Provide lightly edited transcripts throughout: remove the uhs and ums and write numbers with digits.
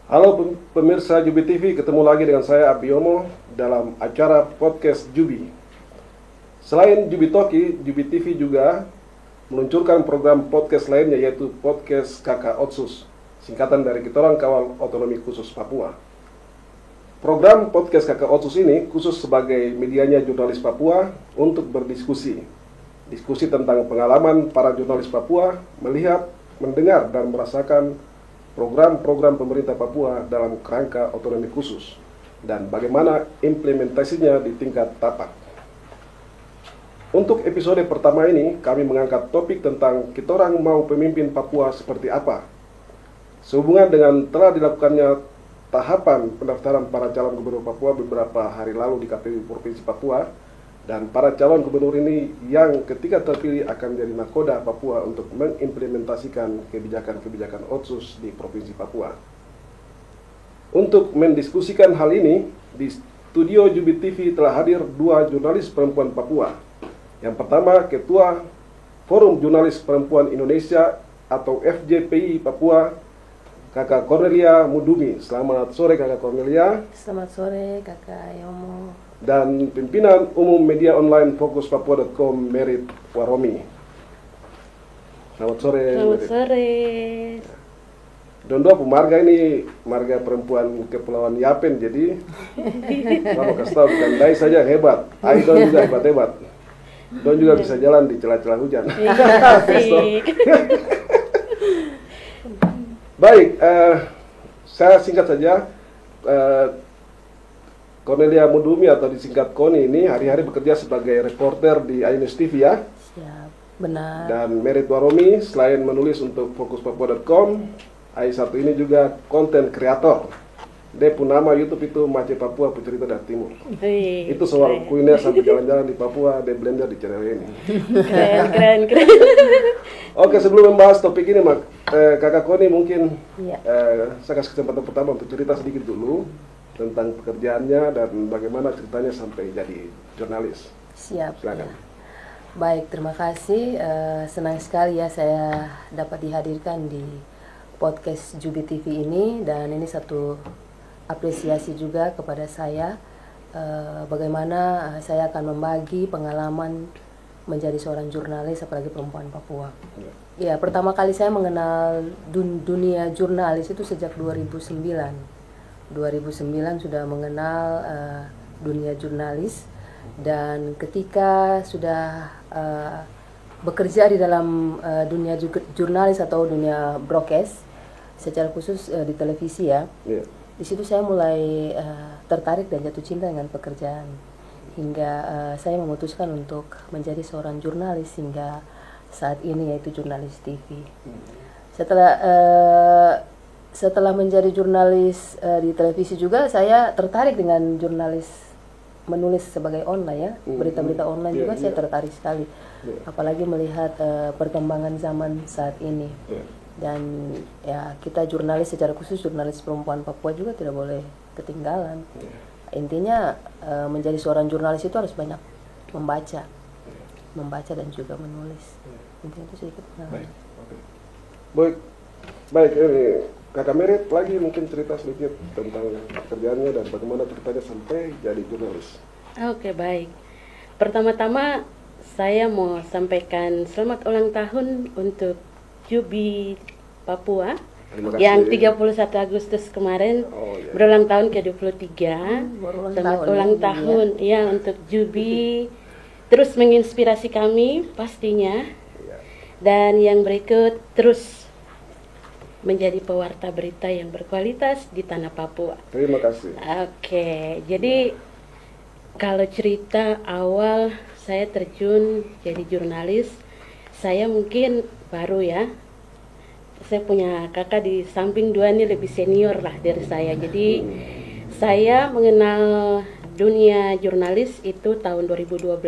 Halo pemirsa Jubi TV, ketemu lagi dengan saya Abiomo dalam acara podcast Jubi. Selain Jubi Toki, Jubi TV juga meluncurkan program podcast lainnya, yaitu podcast Kakak Otsus, singkatan dari Kitorang Kawal Otonomi Khusus Papua. Program podcast Kakak Otsus ini khusus sebagai medianya jurnalis Papua untuk berdiskusi. Diskusi tentang pengalaman para jurnalis Papua melihat, mendengar, dan merasakan program-program pemerintah Papua dalam kerangka otonomi khusus dan bagaimana implementasinya di tingkat tapak. Untuk episode pertama ini, kami mengangkat topik tentang Kitorang mau pemimpin Papua seperti apa. Sehubungan dengan telah dilakukannya tahapan pendaftaran para calon gubernur Papua beberapa hari lalu di KPU Provinsi Papua, dan para calon gubernur ini yang ketika terpilih akan menjadi nakoda Papua untuk mengimplementasikan kebijakan-kebijakan Otsus di Provinsi Papua. Untuk mendiskusikan hal ini, di studio Jubi TV telah hadir dua jurnalis perempuan Papua. Yang pertama, Ketua Forum Jurnalis Perempuan Indonesia atau FJPI Papua, Kakak Cornelia Mudumi. Selamat sore Kakak Cornelia. Selamat sore Kakak Yomo. Dan pimpinan umum media online fokuspapua.com, Merit Waromi. Selamat sore. Selamat sore. Dondo marga ini marga perempuan Kepulauan Yapen, jadi kalau kasih tahu bukan Dai saja hebat, Don juga hebat-hebat. Don juga bisa jalan di celah-celah hujan. Baik, saya singkat saja. Cornelia Mudumi atau disingkat Koni ini hari-hari bekerja sebagai reporter di Ainus TV ya. Siap, benar. Dan Merit Waromi selain menulis untuk fokuspapua.com, AI1 ini juga konten kreator. Dia pun nama YouTube itu Mace Papua Pencerita dari Timur. Itu soal kuliner sampai jalan-jalan di Papua, dia blender di channel ini. Keren. Oke, sebelum membahas topik ini, Kakak Koni mungkin Ya. saya kasih kesempatan pertama untuk cerita sedikit dulu tentang pekerjaannya dan bagaimana ceritanya sampai jadi jurnalis. Siap. Silakan. Ya. Baik, terima kasih. Senang sekali ya saya dapat dihadirkan di podcast Jubi TV ini, dan ini satu apresiasi juga kepada saya bagaimana saya akan membagi pengalaman menjadi seorang jurnalis, apalagi perempuan Papua. Ya, pertama kali saya mengenal dunia jurnalis itu sejak 2009 sudah mengenal dunia jurnalis, dan ketika sudah bekerja di dalam dunia jurnalis atau dunia broadcast secara khusus di televisi ya. Yeah. Di situ saya mulai tertarik dan jatuh cinta dengan pekerjaan hingga saya memutuskan untuk menjadi seorang jurnalis hingga saat ini, yaitu jurnalis TV. Setelah menjadi jurnalis di televisi juga, saya tertarik dengan jurnalis menulis sebagai online ya, berita-berita online juga saya tertarik sekali, apalagi melihat perkembangan zaman saat ini. Dan ya, kita jurnalis secara khusus jurnalis perempuan Papua juga tidak boleh ketinggalan. Intinya menjadi seorang jurnalis itu harus banyak membaca dan juga menulis. Intinya itu sedikit. Baik, ini Kakak Merit lagi mungkin cerita sedikit tentang pekerjaannya dan bagaimana ceritanya sampai jadi jurnalis. Oke, baik. Pertama-tama saya mau sampaikan selamat ulang tahun untuk Jubi Papua yang 31 Agustus kemarin berulang tahun ke-23. Selamat ulang tahun ya untuk Jubi, terus menginspirasi kami pastinya. Dan yang berikut, terus menjadi pewarta berita yang berkualitas di tanah Papua. Terima kasih. Oke, jadi kalau cerita awal saya terjun jadi jurnalis, saya mungkin baru ya. Saya punya kakak di samping dua ini lebih senior lah dari saya. Jadi saya mengenal dunia jurnalis itu tahun 2012.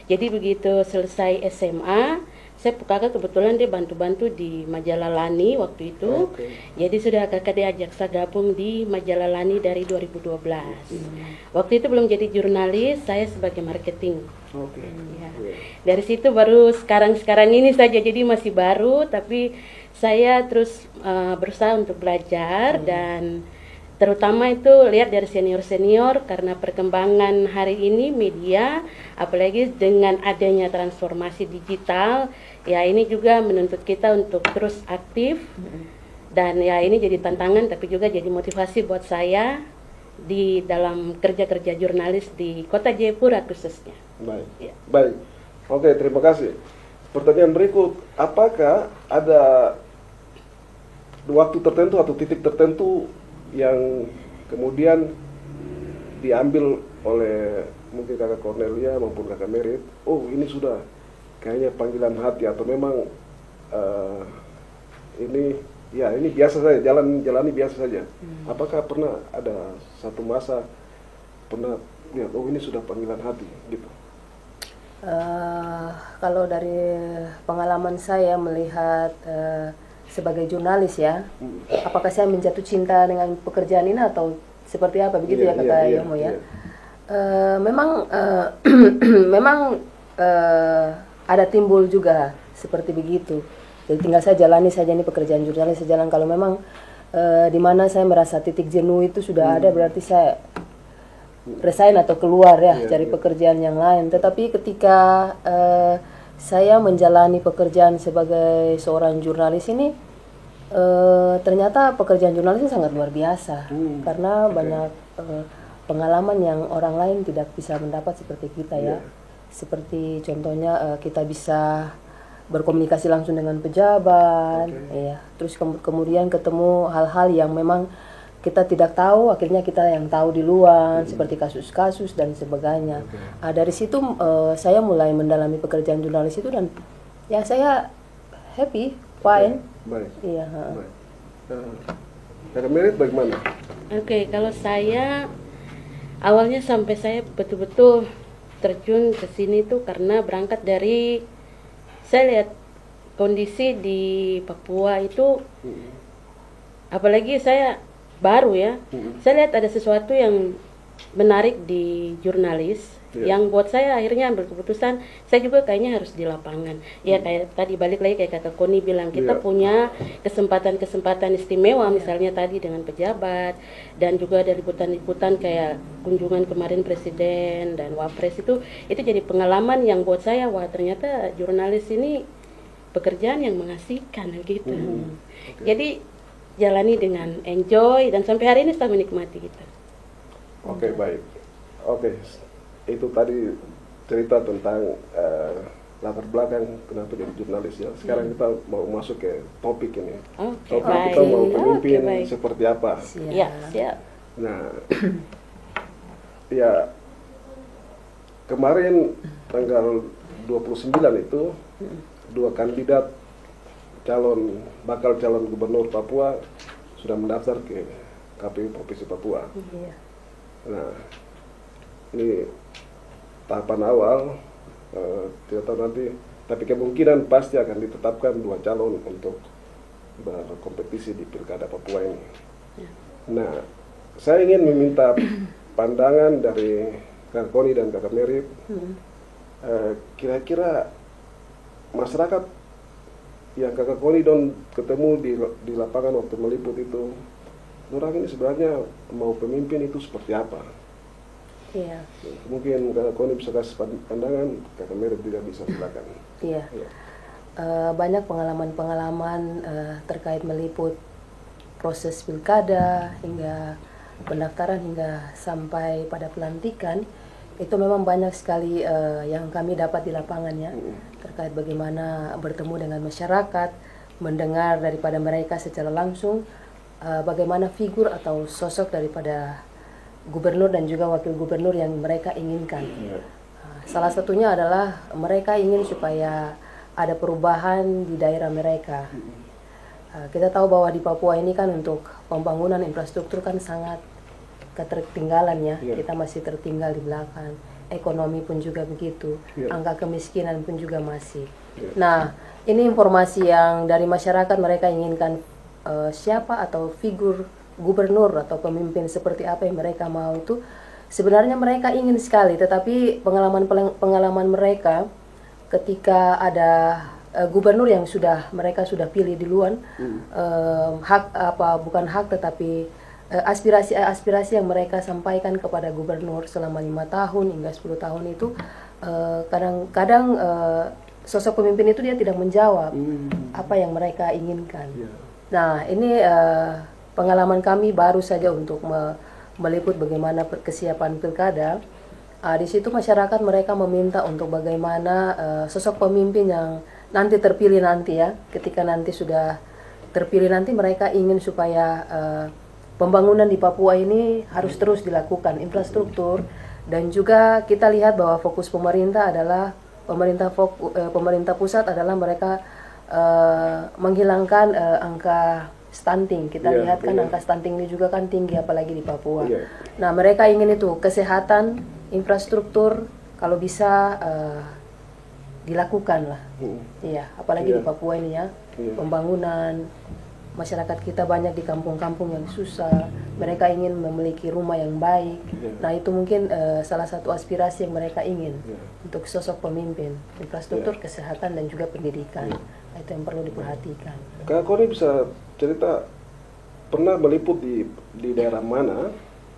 Jadi begitu selesai SMA, saya kakak kebetulan dia bantu-bantu di Majalah Lani waktu itu. Jadi sudah kakak diajak saya gabung di Majalah Lani dari 2012. Waktu itu belum jadi jurnalis, saya sebagai marketing. Ya. Dari situ baru sekarang ini saja, jadi masih baru, tapi saya terus berusaha untuk belajar dan terutama itu lihat dari senior-senior karena perkembangan hari ini media, apalagi dengan adanya transformasi digital, ya ini juga menuntut kita untuk terus aktif dan ya ini jadi tantangan tapi juga jadi motivasi buat saya di dalam kerja-kerja jurnalis di Kota Jayapura khususnya. Baik. Ya. Baik. Oke, terima kasih. Pertanyaan berikut, apakah ada waktu tertentu atau titik tertentu yang kemudian diambil oleh mungkin kakak Cornelia maupun kakak Merit, oh ini sudah kayaknya panggilan hati atau memang ini biasa saja, jalani biasa saja. Apakah pernah ada satu masa pernah lihat, oh ini sudah panggilan hati gitu? Kalau dari pengalaman saya melihat sebagai jurnalis ya, apakah saya menjatuh cinta dengan pekerjaan ini atau seperti apa begitu ya kata Yomo ya? Memang memang ada timbul juga seperti begitu. Jadi tinggal saya jalani saja ini pekerjaan jurnalis sejalan. Kalau memang di mana saya merasa titik jenuh itu sudah ada, berarti saya resign atau keluar ya, cari pekerjaan yang lain. Tetapi ketika saya menjalani pekerjaan sebagai seorang jurnalis ini, ternyata pekerjaan jurnalis ini sangat luar biasa karena banyak pengalaman yang orang lain tidak bisa mendapat seperti kita ya. Seperti contohnya kita bisa berkomunikasi langsung dengan pejabat, ya. Terus kemudian ketemu hal-hal yang memang kita tidak tahu, akhirnya kita yang tahu di luar, seperti kasus-kasus dan sebagainya. Dari situ saya mulai mendalami pekerjaan jurnalis itu dan ya saya happy, fine. Baik. Iya. Baik. Kakak Merit bagaimana? Oke, kalau saya awalnya sampai saya betul-betul terjun ke sini tuh karena berangkat dari saya lihat kondisi di Papua itu, apalagi saya baru ya, saya lihat ada sesuatu yang menarik di jurnalis yang buat saya akhirnya ambil keputusan saya juga kayaknya harus di lapangan. Ya kayak tadi balik lagi kayak kakak Koni bilang, kita punya kesempatan-kesempatan istimewa misalnya tadi dengan pejabat dan juga ada liputan-liputan kayak kunjungan kemarin presiden dan wapres itu jadi pengalaman yang buat saya, wah ternyata jurnalis ini pekerjaan yang mengasihkan gitu. Jadi jalani dengan enjoy dan sampai hari ini saya menikmati gitu. Oke, baik. Oke, itu tadi cerita tentang latar belakang kenapa jadi jurnalis ya. Sekarang kita mau masuk ke topik ini. Topik baik. kita mau pemimpin baik. seperti apa. Ya, siap. Nah, ya kemarin tanggal 29 itu dua kandidat bakal calon gubernur Papua sudah mendaftar ke KPU Provinsi Papua. Nah, ini tahapan awal, tidak tahu nanti, tapi kemungkinan pasti akan ditetapkan dua calon untuk berkompetisi di Pilkada Papua ini. Nah, saya ingin meminta pandangan dari Kakak Koni dan Kakak Merit, kira-kira masyarakat yang Kakak Koni don ketemu di lapangan waktu meliput itu, orang ini sebenarnya mau pemimpin itu seperti apa? Iya. Mungkin Kakak Koni bisa kasih pandangan, Kakak Merit juga bisa silakan. Iya. Banyak pengalaman-pengalaman terkait meliput proses pilkada hingga pendaftaran hingga sampai pada pelantikan. Itu memang banyak sekali yang kami dapat di lapangan ya, terkait bagaimana bertemu dengan masyarakat, mendengar daripada mereka secara langsung bagaimana figur atau sosok daripada gubernur dan juga wakil gubernur yang mereka inginkan. Salah satunya adalah mereka ingin supaya ada perubahan di daerah mereka. Kita tahu bahwa di Papua ini kan untuk pembangunan infrastruktur kan sangat ketertinggalan ya, kita masih tertinggal di belakang. Ekonomi pun juga begitu, angka kemiskinan pun juga masih. Nah, ini informasi yang dari masyarakat mereka inginkan siapa atau figur gubernur atau pemimpin seperti apa yang mereka mau itu. Sebenarnya mereka ingin sekali, tetapi pengalaman mereka ketika ada gubernur yang mereka sudah pilih duluan, bukan hak tetapi aspirasi yang mereka sampaikan kepada gubernur selama 5 tahun hingga 10 tahun itu kadang-kadang sosok pemimpin itu dia tidak menjawab apa yang mereka inginkan. Nah, ini pengalaman kami baru saja untuk meliput bagaimana kesiapan pilkada. Di situ masyarakat mereka meminta untuk bagaimana sosok pemimpin yang nanti terpilih nanti ya, ketika nanti sudah terpilih nanti mereka ingin supaya pembangunan di Papua ini harus terus dilakukan, infrastruktur, dan juga kita lihat bahwa fokus pemerintah adalah pemerintah pusat adalah mereka menghilangkan angka stunting. Kita lihat kan angka stunting ini juga kan tinggi apalagi di Papua. Nah, mereka ingin itu kesehatan, infrastruktur kalau bisa dilakukan lah. Iya, apalagi di Papua ini ya. Pembangunan, masyarakat kita banyak di kampung-kampung yang susah. Mereka ingin memiliki rumah yang baik. Nah, itu mungkin salah satu aspirasi yang mereka ingin untuk sosok pemimpin, infrastruktur, kesehatan dan juga pendidikan. Nah, itu yang perlu diperhatikan. Kak Koni bisa cerita pernah meliput di daerah mana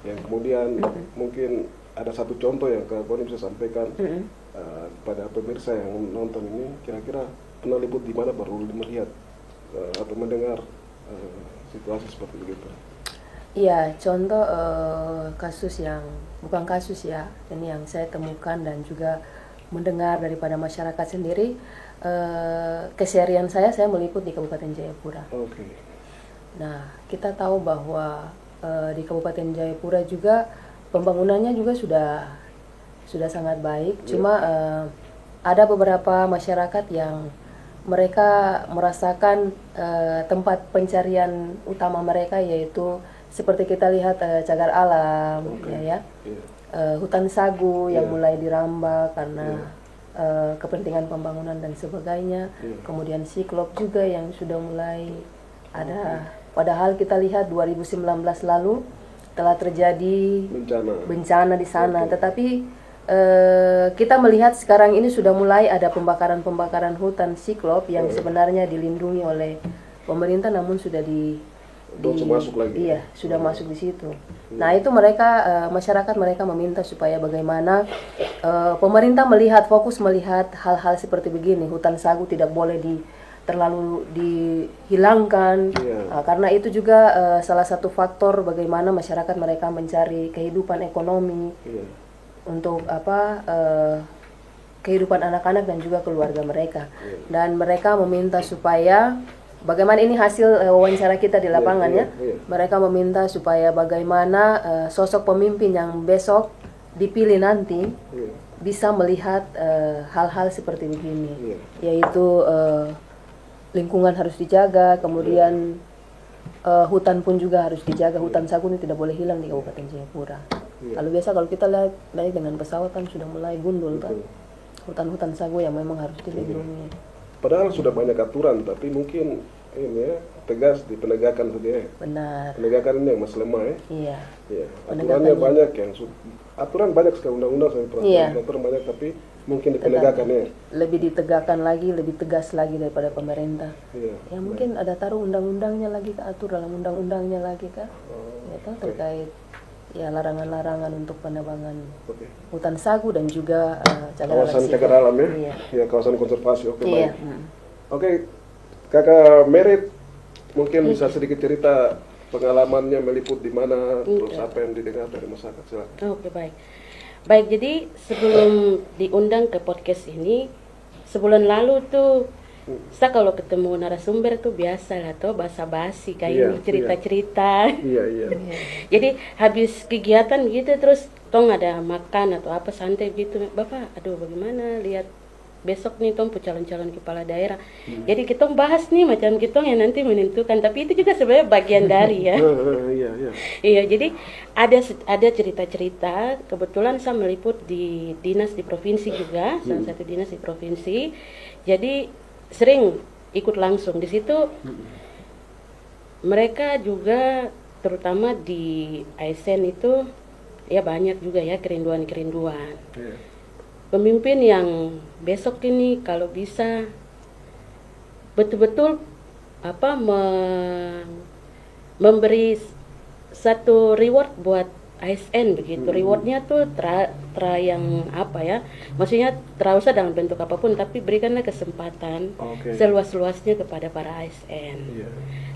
yang kemudian mungkin ada satu contoh yang Kak Koni bisa sampaikan kepada pemirsa yang nonton ini, kira-kira pernah liput di mana baru melihat atau mendengar situasi seperti begitu? Iya, contoh kasus yang bukan kasus ya, ini yang saya temukan dan juga mendengar daripada masyarakat sendiri. Keseharian saya meliput di Kabupaten Jayapura. Nah, kita tahu bahwa di Kabupaten Jayapura juga pembangunannya juga sudah sangat baik. Cuma ada beberapa masyarakat yang mereka merasakan tempat pencarian utama mereka yaitu seperti kita lihat cagar alam, hutan sagu yang mulai dirambah karena kepentingan pembangunan dan sebagainya. Kemudian siklop juga yang sudah mulai ada. Padahal kita lihat 2019 lalu telah terjadi bencana di sana, tetapi kita melihat sekarang ini sudah mulai ada pembakaran hutan siklop yang sebenarnya dilindungi oleh pemerintah, namun sudah masuk lagi. Iya, sudah masuk di situ. Nah, itu masyarakat mereka meminta supaya bagaimana pemerintah fokus melihat hal-hal seperti begini. Hutan sagu tidak boleh terlalu dihilangkan, karena itu juga salah satu faktor bagaimana masyarakat mereka mencari kehidupan ekonomi untuk kehidupan anak-anak dan juga keluarga mereka. Dan mereka meminta supaya bagaimana ini hasil wawancara kita di lapangan ya. Mereka meminta supaya bagaimana sosok pemimpin yang besok dipilih nanti bisa melihat hal-hal seperti begini, yaitu lingkungan harus dijaga, kemudian hutan pun juga harus dijaga. Hutan sagu ini tidak boleh hilang di Kabupaten Jayapura. Lalu biasa kalau kita lihat naik dengan pesawat kan sudah mulai gundul kan, hutan-hutan sagu yang memang harus dilindungi. Padahal sudah banyak aturan, tapi mungkin ini ya, tegas di penegakan saja ya. Benar. Penegakan ini yang masih lemah ya. Iya. Aturannya banyak aturan banyak sekali, undang-undang sampai peraturan banyak, tapi mungkin di penegakannya lebih ditegakkan lagi, lebih tegas lagi daripada pemerintah. Ya mungkin ada taruh undang-undangnya lagi, atur dalam undang-undangnya lagi kan. Terkait ya larangan-larangan untuk penebangan hutan sagu dan juga kawasan cagar alam ya. Kawasan konservasi. Baik. Kakak Merit mungkin bisa sedikit cerita pengalamannya meliput di mana, terus apa yang didengar dari masyarakat, silakan. Baik, jadi sebelum diundang ke podcast ini, sebulan lalu tuh saya kalau ketemu narasumber tuh biasa lah tuh basa-basi kayak ini cerita-cerita. Jadi habis kegiatan gitu terus tong ada makan atau apa santai gitu. Bapak, aduh bagaimana lihat besok nih tong calon-calon kepala daerah. Jadi kita bahas nih macam kita yang nanti menentukan, tapi itu juga sebenarnya bagian dari ya. Iya, jadi ada cerita-cerita. Kebetulan saya meliput di dinas di provinsi juga, salah satu dinas di provinsi. Jadi sering ikut langsung di situ. Mereka juga terutama di ASN itu ya banyak juga ya kerinduan-kerinduan. Pemimpin yang besok ini kalau bisa betul-betul memberi satu reward buat ASN begitu. Rewardnya tuh yang maksudnya usah dalam bentuk apapun, tapi berikanlah kesempatan seluas-luasnya kepada para ASN.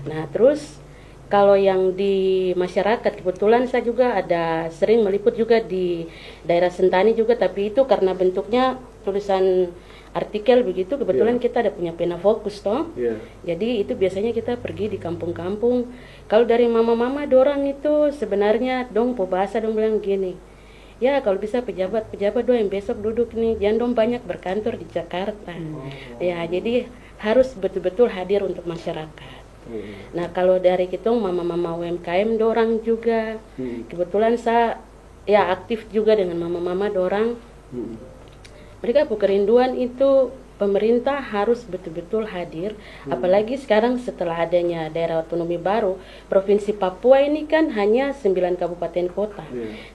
Nah terus kalau yang di masyarakat, kebetulan saya juga ada sering meliput juga di daerah Sentani juga, tapi itu karena bentuknya tulisan artikel begitu, kebetulan kita ada punya pena fokus toh. Jadi itu biasanya kita pergi di kampung-kampung. Kalau dari mama-mama dorang itu sebenarnya dong bahasa dong bilang gini, ya kalau bisa pejabat doang yang besok duduk nih, jangan dong banyak berkantor di Jakarta. Ya jadi harus betul-betul hadir untuk masyarakat. Nah kalau dari kita mama-mama UMKM dorang juga, kebetulan saya ya aktif juga dengan mama-mama dorang. Mereka kerinduan itu pemerintah harus betul-betul hadir, apalagi sekarang setelah adanya daerah otonomi baru, Provinsi Papua ini kan hanya 9 kabupaten kota,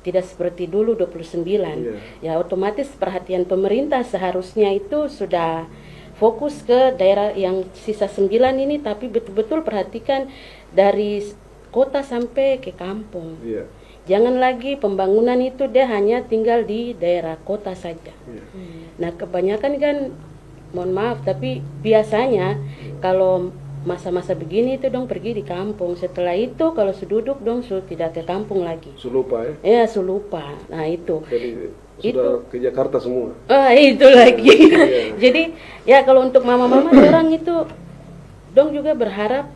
tidak seperti dulu 29. Ya otomatis perhatian pemerintah seharusnya itu sudah fokus ke daerah yang sisa 9 ini, tapi betul-betul perhatikan dari kota sampai ke kampung. Jangan lagi pembangunan itu dia hanya tinggal di daerah kota saja. Nah kebanyakan kan, mohon maaf, tapi biasanya kalau masa-masa begini itu dong pergi di kampung. Setelah itu kalau sududuk dong tidak ke kampung lagi. Sulupa ya? Ya sulupa. Nah itu. Jadi sudah ke Jakarta semua. Itu lagi. Jadi ya kalau untuk mama-mama orang itu dong juga berharap,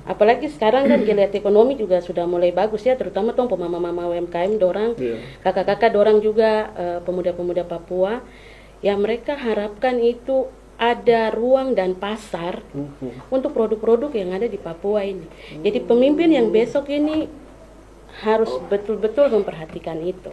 apalagi sekarang kan geliat ekonomi juga sudah mulai bagus ya, terutama tong mama-mama UMKM dorang, kakak-kakak dorang juga, pemuda-pemuda Papua, ya mereka harapkan itu ada ruang dan pasar untuk produk-produk yang ada di Papua ini. Jadi pemimpin yang besok ini harus betul-betul memperhatikan itu.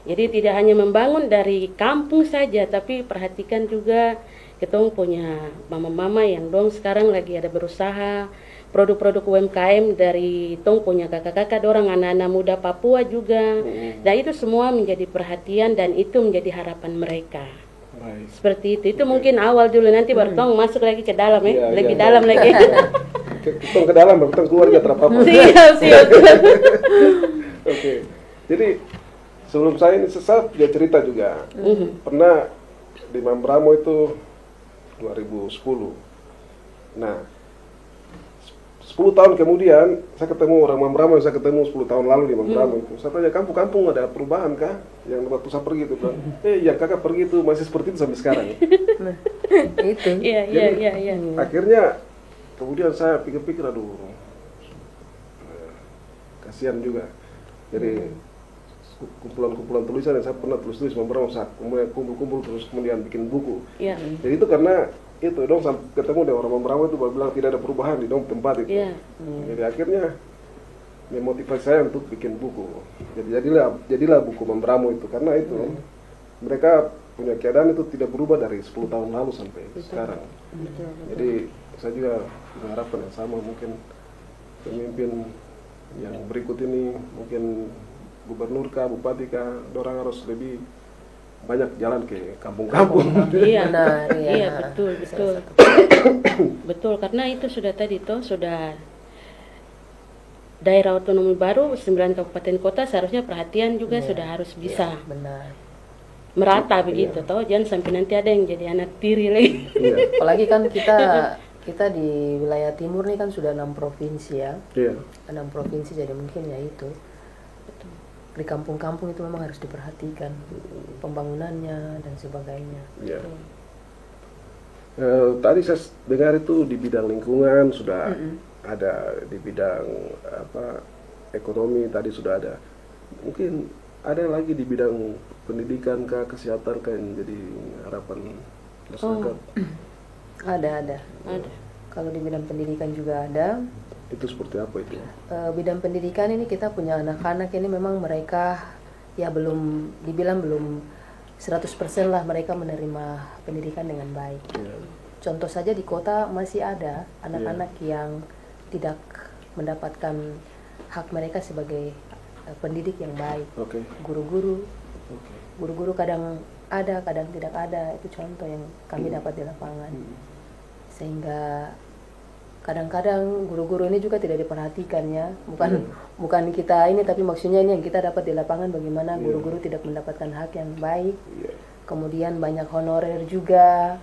Jadi tidak hanya membangun dari kampung saja, tapi perhatikan juga kita punya mama-mama yang dong sekarang lagi ada berusaha produk-produk UMKM dari tong punya kakak-kakak dorang, anak-anak muda Papua juga. Dan itu semua menjadi perhatian dan itu menjadi harapan mereka. Seperti itu mungkin awal dulu, nanti baru tong masuk lagi ke dalam lebih dalam lagi. Tong ke dalam baru tong keluar gak terapa-apa. Siap. Oke. Jadi sebelum saya ini saya punya cerita juga. Pernah di Mambramo itu 2010. Nah 10 tahun kemudian saya ketemu orang Mambramo yang saya ketemu 10 tahun lalu di Mambramo itu. Saya tanya, kampung-kampung ada perubahan kah? Yang waktu saya pergi itu bilang, yang kakak pergi itu masih seperti itu sampai sekarang. Itu. Iya. Akhirnya kemudian saya pikir-pikir, aduh, kasihan juga. Jadi kumpulan-kumpulan tulisan yang saya pernah tulis Mambramo, saya kemudian kumpul-kumpul terus kemudian bikin buku. Jadi itu karena itu dong ketemu dengan orang Mambramo itu bilang tidak ada perubahan di dong tempat itu. Jadi akhirnya memotivasi saya untuk bikin buku. Jadi jadilah buku Mambramo itu karena itu mereka punya keadaan itu tidak berubah dari 10 tahun lalu sampai sekarang. Jadi saya juga mengharapkan yang sama, mungkin pemimpin yang berikut ini, mungkin gubernur kah, bupati kah, dorang harus lebih banyak jalan ke kampung-kampung. Benar, iya betul. Betul, karena itu sudah tadi sudah daerah otonomi baru 9 kabupaten kota, seharusnya perhatian juga sudah harus bisa merata begitu jangan sampai nanti ada yang jadi anak tiri lagi. Apalagi kan kita di wilayah timur nih kan sudah 6 provinsi ya. 6 provinsi, jadi mungkin ya itu. Di kampung-kampung itu memang harus diperhatikan pembangunannya dan sebagainya. Tadi saya dengar itu di bidang lingkungan sudah ada, di bidang ekonomi tadi sudah ada. Mungkin ada lagi di bidang pendidikan kah, kesehatan kah yang jadi harapan masyarakat? Ada. Kalau di bidang pendidikan juga ada. Itu seperti apa itu? Bidang pendidikan ini kita punya anak-anak ini memang mereka ya dibilang belum 100% lah mereka menerima pendidikan dengan baik. Contoh saja di kota masih ada anak-anak yang tidak mendapatkan hak mereka sebagai pendidik yang baik. Guru-guru kadang ada, kadang tidak ada. Itu contoh yang kami dapat di lapangan. sehingga kadang-kadang guru-guru ini juga tidak diperhatikan ya, bukan kita ini, tapi maksudnya ini yang kita dapat di lapangan, bagaimana guru-guru tidak mendapatkan hak yang baik. Kemudian banyak honorer juga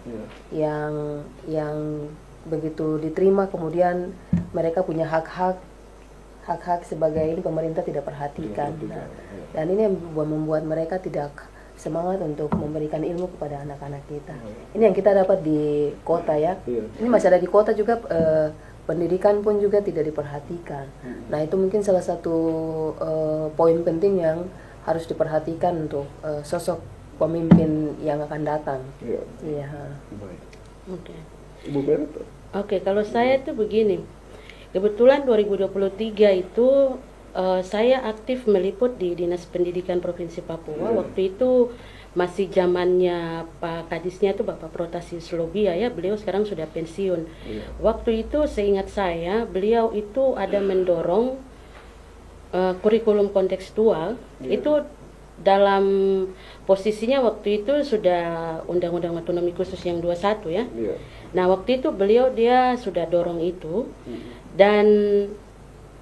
yang begitu diterima, kemudian mereka punya hak-hak sebagai ini pemerintah tidak perhatikan. Nah, dan ini yang membuat mereka tidak semangat untuk memberikan ilmu kepada anak-anak kita. Ini yang kita dapat di kota ya. Ini masih ada di kota juga, pendidikan pun juga tidak diperhatikan. Nah, itu mungkin salah satu poin penting yang harus diperhatikan untuk sosok pemimpin yang akan datang. Iya. Baik. Oke. Ibu Mary? Oke, kalau saya tuh begini. Kebetulan 2023 itu saya aktif meliput di Dinas Pendidikan Provinsi Papua. Waktu itu masih zamannya Pak Kadisnya itu Bapak Protasius Lobia ya, beliau sekarang sudah pensiun. Waktu itu seingat saya beliau itu ada mendorong kurikulum kontekstual. Itu dalam posisinya waktu itu sudah Undang-Undang Otonomi Khusus yang 21 ya. Nah, waktu itu dia sudah dorong itu. Dan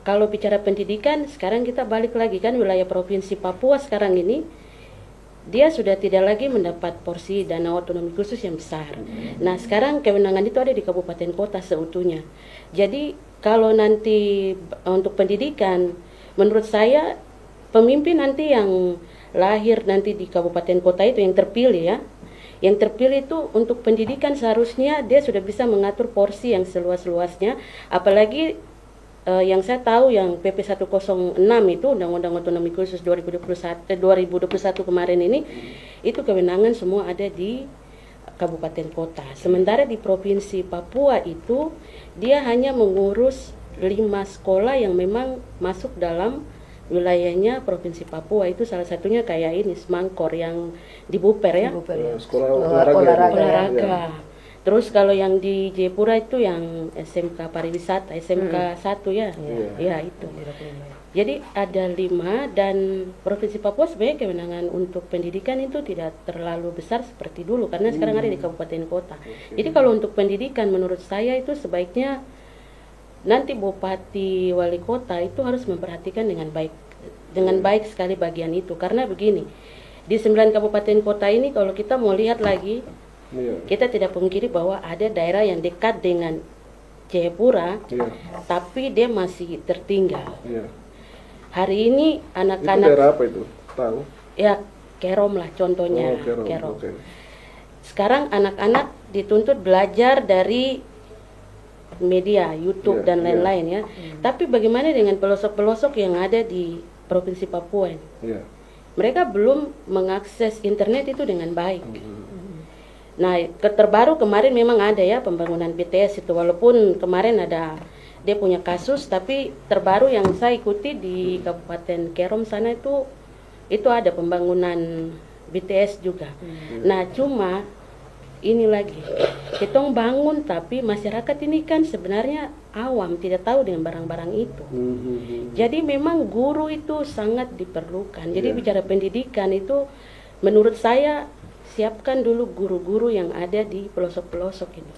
kalau bicara pendidikan, sekarang kita balik lagi kan, wilayah Provinsi Papua sekarang ini dia sudah tidak lagi mendapat porsi dana otonomi khusus yang besar. Nah, sekarang kewenangan itu ada di kabupaten kota seutuhnya. Jadi kalau nanti untuk pendidikan, menurut saya pemimpin nanti yang lahir nanti di kabupaten kota itu yang terpilih ya, yang terpilih itu untuk pendidikan seharusnya dia sudah bisa mengatur porsi yang seluas-luasnya. Apalagi yang saya tahu yang PP 106 itu Undang-Undang Otonomi Khusus 2021 kemarin ini, itu kewenangan semua ada di kabupaten kota. Sementara di Provinsi Papua itu dia hanya mengurus 5 sekolah yang memang masuk dalam wilayahnya Provinsi Papua. Itu salah satunya kayak ini Semangkor yang di Buper ya. Sekolah olahraga. Terus kalau yang di Jayapura itu yang SMK Pariwisata, SMK 1 ya. Ya itu. Jadi ada 5, dan Provinsi Papua sebenarnya kewenangan untuk pendidikan itu tidak terlalu besar seperti dulu karena sekarang ada di kabupaten kota. Jadi kalau untuk pendidikan menurut saya itu sebaiknya nanti bupati wali kota itu harus memperhatikan dengan baik sekali bagian itu. Karena begini, di 9 kabupaten kota ini kalau kita mau lihat lagi, kita tidak pungkiri bahwa ada daerah yang dekat dengan Jayapura, tapi dia masih tertinggal. Hari ini anak-anak. Itu daerah apa itu? Tahu? Ya, Kerom lah contohnya. Kerom. Sekarang anak-anak dituntut belajar dari media, YouTube dan lain-lain ya. Tapi bagaimana dengan pelosok-pelosok yang ada di Provinsi Papua? Mereka belum mengakses internet itu dengan baik. Nah, terbaru kemarin memang ada ya pembangunan BTS itu, walaupun kemarin ada dia punya kasus, tapi terbaru yang saya ikuti di Kabupaten Kerom sana itu ada pembangunan BTS juga. Nah, cuma ini lagi, kita bangun tapi masyarakat ini kan sebenarnya awam, tidak tahu dengan barang-barang itu. Jadi memang guru itu sangat diperlukan. Jadi bicara pendidikan itu menurut saya siapkan dulu guru-guru yang ada di pelosok-pelosok ini.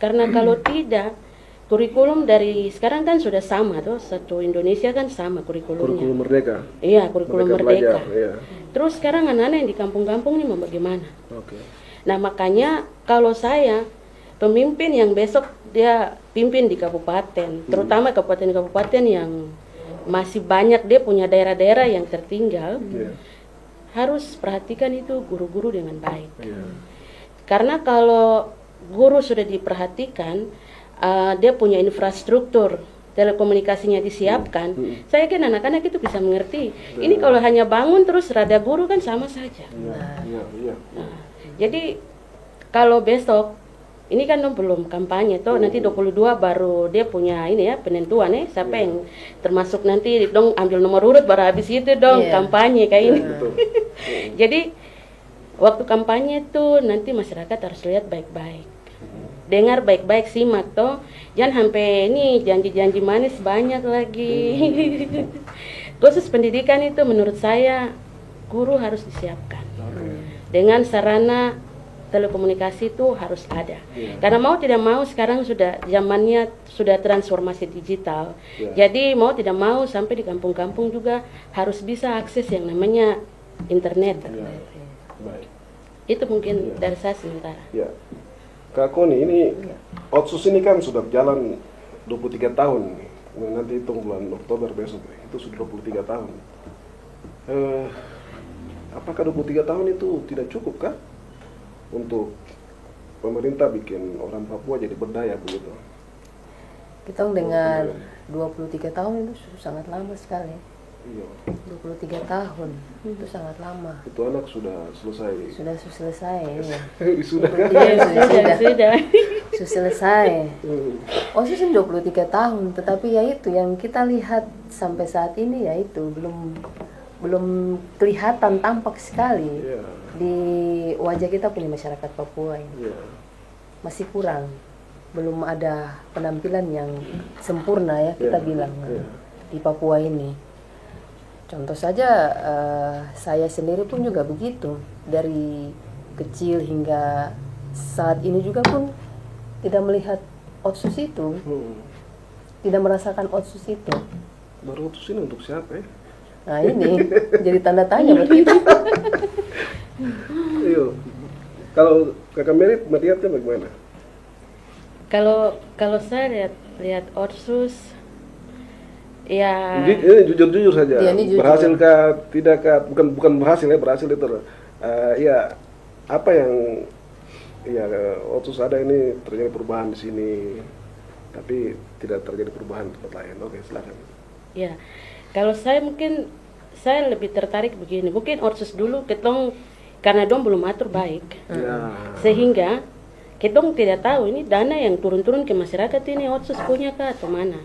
Karena kalau tidak, kurikulum dari sekarang kan sudah sama tuh, satu Indonesia kan sama kurikulumnya. Kurikulum Merdeka. Iya, kurikulum Merdeka. Belajar, Terus sekarang anak-anak yang di kampung-kampung ini mau bagaimana? Nah, makanya kalau saya pemimpin yang besok dia pimpin di kabupaten, terutama kabupaten-kabupaten yang masih banyak dia punya daerah-daerah yang tertinggal, harus perhatikan itu guru-guru dengan baik. Karena kalau guru sudah diperhatikan, dia punya infrastruktur telekomunikasinya disiapkan, saya yakin anak-anak itu bisa mengerti. Ini kalau hanya bangun terus rada guru kan sama saja. Jadi kalau besok ini kan belum kampanye toh, nanti 22 baru dia punya ini ya penentuan siapa yang termasuk nanti dong ambil nomor urut, baru habis itu dong kampanye kayak ini. Jadi waktu kampanye itu nanti masyarakat harus lihat baik-baik, dengar baik-baik, simak toh, jangan sampai ini janji-janji manis banyak lagi. Khusus pendidikan itu menurut saya guru harus disiapkan dengan sarana telekomunikasi itu harus ada. Iya. Karena mau tidak mau sekarang sudah zamannya sudah transformasi digital. Iya. Jadi mau tidak mau sampai di kampung-kampung juga harus bisa akses yang namanya internet. Iya. Baik. Itu mungkin Iya. dari saya sementara. Ya, Kak Koni, ini Otsus ini kan sudah berjalan 23 tahun. Nanti hitung bulan Oktober besok, itu sudah 23 tahun. Apakah 23 tahun itu tidak cukup kah untuk pemerintah bikin orang Papua jadi berdaya begitu? Kita dengan 23 tahun itu sangat lama sekali. Iya. 23 tahun itu sangat lama. Itu anak sudah selesai. Sudah selesai ya. Sudah kan? Iya, sudah. Sudah. Sudah selesai. OSIS ini 23 tahun, tetapi ya itu yang kita lihat sampai saat ini ya itu belum kelihatan tampak sekali Iya. di wajah kita punya masyarakat Papua ini. Iya. Masih kurang, belum ada penampilan yang sempurna ya kita Iya. bilang Iya. di Papua ini. Contoh saja saya sendiri pun juga begitu, dari kecil hingga saat ini juga pun tidak melihat Otsus itu, tidak merasakan Otsus itu. Baru Otsus ini untuk siapa ya? Nah ini jadi tanda tanya buat kita. Iya. Kalau Kakak Mary melihatnya bagaimana? Kalau saya lihat Otsus ya Ini jujur saja. Iya, ini jujur. Berhasilkah tidakkah? Bukan berhasil ya, berhasil itu. Ya apa yang ya Otsus ada ini terjadi perubahan di sini, tapi tidak terjadi perubahan di tempat lain. Oke, silakan. ya. Kalau saya mungkin saya lebih tertarik begini. Mungkin Otsus dulu ketong karena dong belum atur baik. Ya. Sehingga ketong tidak tahu ini dana yang turun-turun ke masyarakat ini Otsus punya kah atau mana.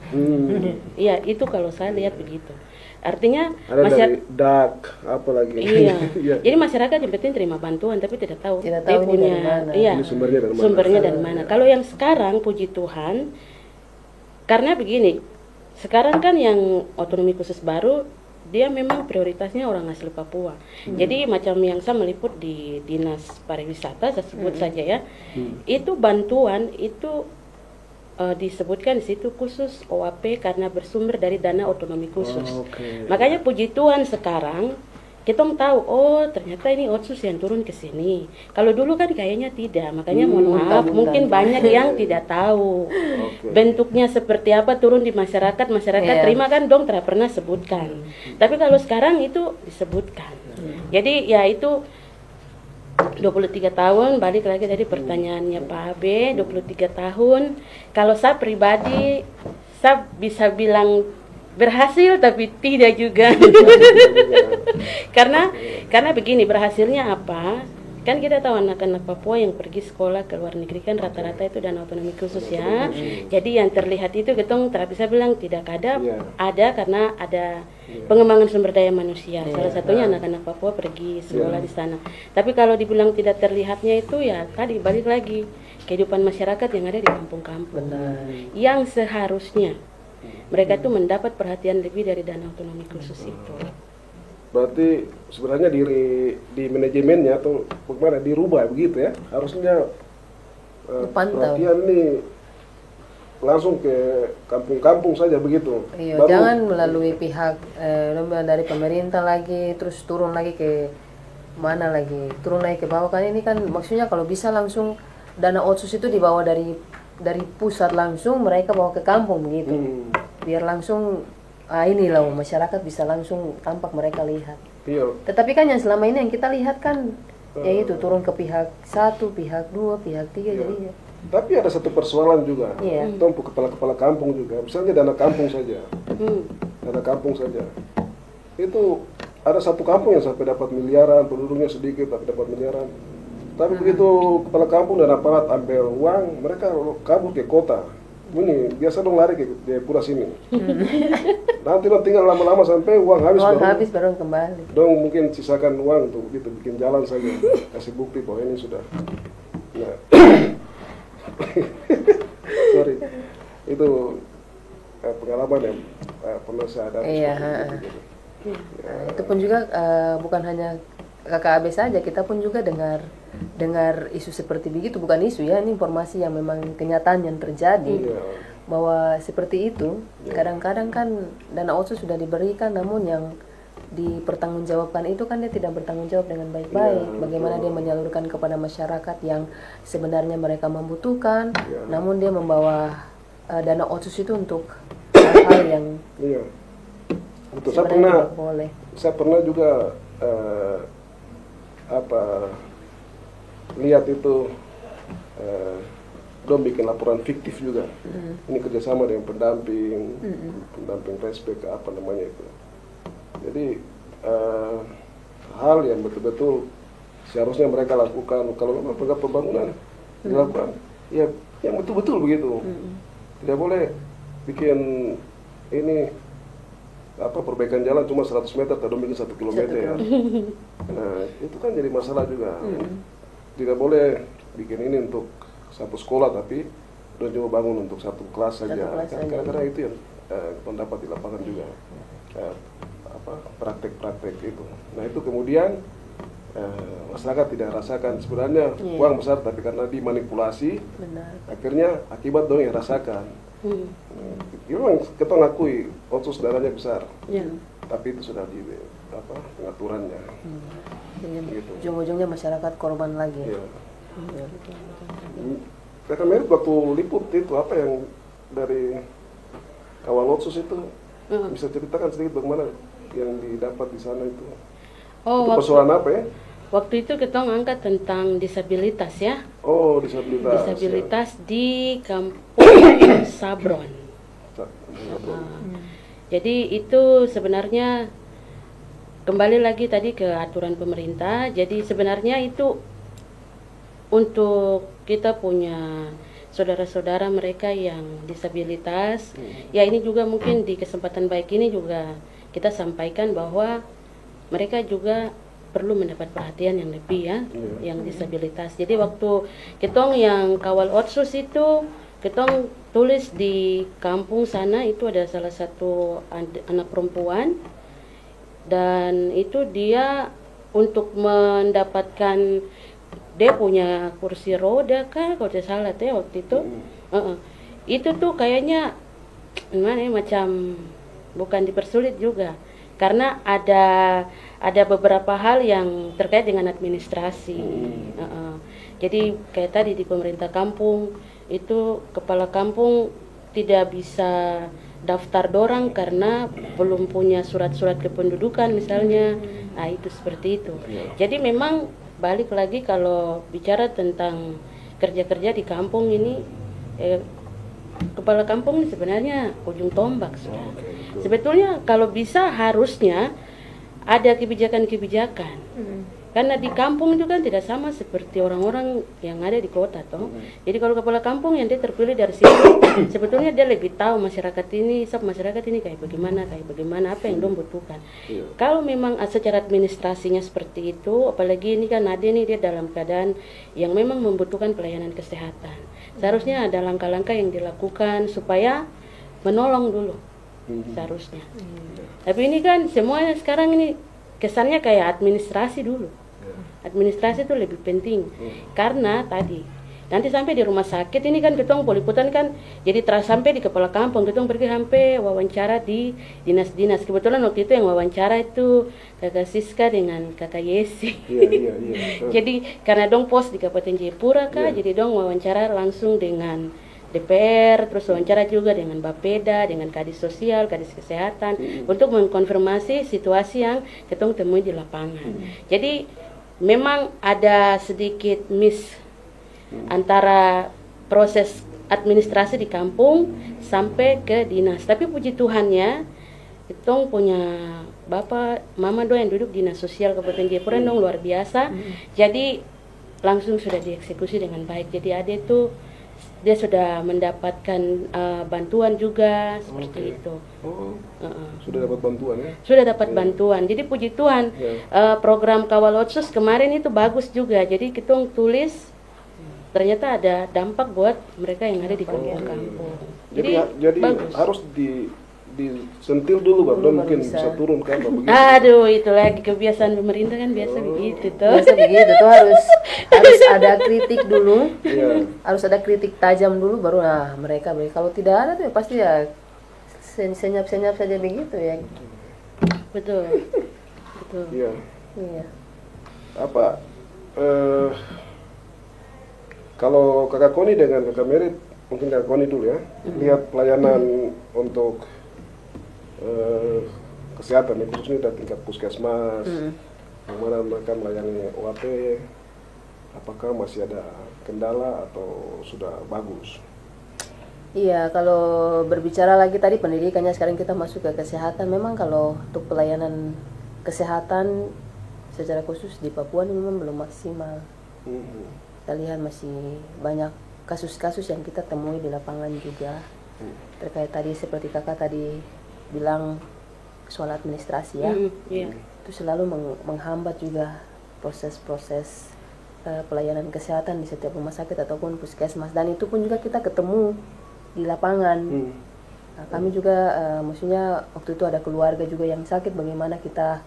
Iya, itu kalau saya lihat begitu. Artinya Ada dari DAK apa lagi? Iya. Iya. Jadi masyarakat yang penting terima bantuan tapi tidak tahu Tidak dia tahu ini punya dari mana. iya, Ini sumbernya dari mana? sumbernya dari mana. Kalau yang sekarang puji Tuhan karena begini, sekarang kan yang otonomi khusus baru dia memang prioritasnya orang asli Papua. Jadi macam yang saya meliput di Dinas Pariwisata, saya sebut saja ya. Itu bantuan itu disebutkan di situ khusus OAP karena bersumber dari dana otonomi khusus. Oke. Makanya puji Tuhan sekarang kita tahu oh ternyata ini Otsus yang turun ke sini. Kalau dulu kan kayaknya tidak. Makanya mohon maaf mungkin banyak yang tidak tahu Oke. bentuknya seperti apa turun di masyarakat Iya. terima kan dong tidak pernah sebutkan. Tapi kalau sekarang itu disebutkan. Jadi ya itu 23 tahun, balik lagi tadi pertanyaannya Pak Abe, 23 tahun. Kalau saya pribadi, saya bisa bilang berhasil tapi tidak juga. karena begini, berhasilnya apa? Kan kita tahu anak-anak Papua yang pergi sekolah ke luar negeri kan rata-rata itu dana otonomi khusus ya. Jadi yang terlihat itu ketong tidak bisa bilang tidak ada, Iya. ada karena ada pengembangan sumber daya manusia. Salah satunya anak-anak Papua pergi sekolah di sana. Tapi kalau dibilang tidak terlihatnya itu ya tadi balik lagi kehidupan masyarakat yang ada di kampung-kampung. Yang seharusnya mereka itu mendapat perhatian lebih dari dana otonomi khusus itu. Berarti sebenarnya di manajemennya atau bagaimana dirubah begitu ya? Harusnya Dipantau. perhatian ini langsung ke kampung-kampung saja begitu. Iya, Baru- jangan melalui pihak dari pemerintah lagi, terus turun lagi ke mana lagi, turun lagi ke bawah kan ini kan maksudnya kalau bisa langsung dana Otsus itu dibawa dari pusat langsung mereka bawa ke kampung begitu, biar langsung inilah masyarakat bisa langsung tampak mereka lihat. Iya. Tetapi kan yang selama ini yang kita lihat kan ya itu turun ke pihak 1, pihak 2, pihak 3 jadi ya. Tapi ada satu persoalan juga. Iya. Tompu kepala-kepala kampung juga. Misalnya dana kampung saja. Dana kampung saja. Itu ada satu kampung yang sampai dapat miliaran, penduduknya sedikit tapi dapat miliaran. Tapi begitu kepala kampung dan aparat ambil uang, mereka kabur ke kota. Ini biasa dong lari ke Jayapura sini. Nanti dong tinggal lama-lama sampai uang habis Uang baru habis baru kembali. dong mungkin sisakan uang untuk gitu bikin jalan saja, kasih bukti bahwa ini sudah. Nah, sorry, itu pengalaman yang pernah saya ada. Iya, Nah, itu pun juga bukan hanya KKAB saja, kita pun juga dengar dengar isu seperti begitu, bukan isu ya, ini informasi yang memang kenyataan yang terjadi. Bahwa seperti itu, kadang-kadang kan dana otsus sudah diberikan, namun yang dipertanggungjawabkan itu kan dia tidak bertanggung jawab dengan baik-baik. Bagaimana dia menyalurkan kepada masyarakat yang sebenarnya mereka membutuhkan, namun dia membawa dana otsus itu untuk hal-hal yang betul. sebenarnya tidak boleh. Saya pernah juga lihat itu dong bikin laporan fiktif juga. Ini kerjasama dengan pendamping respek apa namanya itu. Jadi hal yang betul-betul seharusnya mereka lakukan kalau memang program pembangunan dilakukan, ya yang betul-betul begitu. Tidak boleh bikin ini perbaikan jalan cuma 100 meter atau bikin 1 kilometer ya. Nah itu kan jadi masalah juga. Tidak boleh bikin ini untuk satu sekolah tapi udah coba bangun untuk satu kelas saja. Karena itu yang pendapat di lapangan juga praktek-praktek itu. Nah itu kemudian masyarakat tidak rasakan sebenarnya uang besar, tapi karena dimanipulasi, akhirnya akibat dong yang rasakan. Memang kita ngakui otsus dananya besar, tapi itu sudah di pengaturannya. Gitu. Ujung-ujungnya masyarakat korban lagi. Kata Merit waktu liput itu apa yang dari kawal otsus itu bisa ceritakan sedikit bagaimana yang didapat di sana itu? Itu persoalan apa ya? Waktu itu kita ngangkat tentang disabilitas ya. Oh, disabilitas. Disabilitas di kampung Sabron. Jadi itu sebenarnya kembali lagi tadi ke aturan pemerintah. Jadi sebenarnya itu untuk kita punya saudara-saudara mereka yang disabilitas. Ya ini juga mungkin di kesempatan baik ini juga kita sampaikan bahwa mereka juga perlu mendapat perhatian yang lebih ya, yang disabilitas. Jadi waktu ketong yang kawal otsus itu, ketong tulis di kampung sana itu ada salah satu anak perempuan, dan itu dia untuk mendapatkan, dia punya kursi roda kah kalau tidak salah teh waktu itu. Itu tuh kayaknya gimana ya, macam bukan dipersulit juga karena ada beberapa hal yang terkait dengan administrasi. Jadi kayak tadi di pemerintah kampung itu kepala kampung tidak bisa daftar dorang karena belum punya surat-surat kependudukan misalnya. Nah itu seperti itu. Jadi memang balik lagi kalau bicara tentang kerja-kerja di kampung ini, kepala kampung ini sebenarnya ujung tombak sudah. Sebetulnya kalau bisa harusnya ada kebijakan-kebijakan. Karena di kampung itu kan tidak sama seperti orang-orang yang ada di kota toh. Jadi kalau kepala kampung yang dia terpilih dari situ, sebetulnya dia lebih tahu masyarakat ini kayak bagaimana, apa yang dia butuhkan. Kalau memang secara administrasinya seperti itu, apalagi ini kan ada nih dia dalam keadaan yang memang membutuhkan pelayanan kesehatan. Seharusnya ada langkah-langkah yang dilakukan supaya menolong dulu. Seharusnya. Tapi ini kan semuanya sekarang ini kesannya kayak administrasi dulu. Administrasi itu lebih penting karena tadi nanti sampai di rumah sakit ini kan ketong poliputan kan jadi terasa sampai di kepala kampung, ketong pergi sampai wawancara di dinas-dinas. Kebetulan waktu itu yang wawancara itu kakak Siska dengan kakak Yesi. Jadi karena dong pos di Kabupaten Jayapura kak, jadi dong wawancara langsung dengan DPR, terus wawancara juga dengan Bapeda, dengan Kadis Sosial, Kadis Kesehatan untuk mengkonfirmasi situasi yang ketong temui di lapangan. Jadi memang ada sedikit miss antara proses administrasi di kampung sampai ke dinas. Tapi puji Tuhannya, ketong punya bapak, mama yang duduk dinas sosial Kabupaten Jayapura dong luar biasa. Jadi langsung sudah dieksekusi dengan baik. Jadi ada itu dia sudah mendapatkan bantuan juga seperti itu. Sudah dapat bantuan ya? Sudah dapat bantuan. Jadi puji Tuhan program Kawal Otsus kemarin itu bagus juga. Jadi kita tulis ternyata ada dampak buat mereka yang ada di kampung-kampung. Jadi harus disentil dulu baru Baru mungkin bisa. bisa turun kan begitu. Aduh, itu lagi kebiasaan pemerintah kan biasa begitu tuh. Biasa begitu tuh harus ada kritik dulu. Iya. Harus ada kritik tajam dulu baru mereka kalau tidak ada tuh ya pasti ya senyap-senyap saja begitu ya. Betul. Betul. Iya. Iya. Apa kalau kakak Koni dengan kakak Merit, mungkin kakak Koni dulu ya, lihat pelayanan untuk kesehatan ya, khususnya dari tingkat puskesmas, yang mana mereka melayani OAP, apakah masih ada kendala atau sudah bagus? Iya, kalau berbicara lagi tadi pendidikannya, sekarang kita masuk ke kesehatan. Memang kalau untuk pelayanan kesehatan secara khusus di Papua ini memang belum maksimal. Kita lihat masih banyak kasus-kasus yang kita temui di lapangan juga. Terkait tadi seperti kakak tadi bilang soal administrasi ya. Iya. Itu selalu menghambat juga proses-proses pelayanan kesehatan di setiap rumah sakit ataupun puskesmas. Dan itu pun juga kita ketemu di lapangan. Nah, kami juga maksudnya waktu itu ada keluarga juga yang sakit, bagaimana kita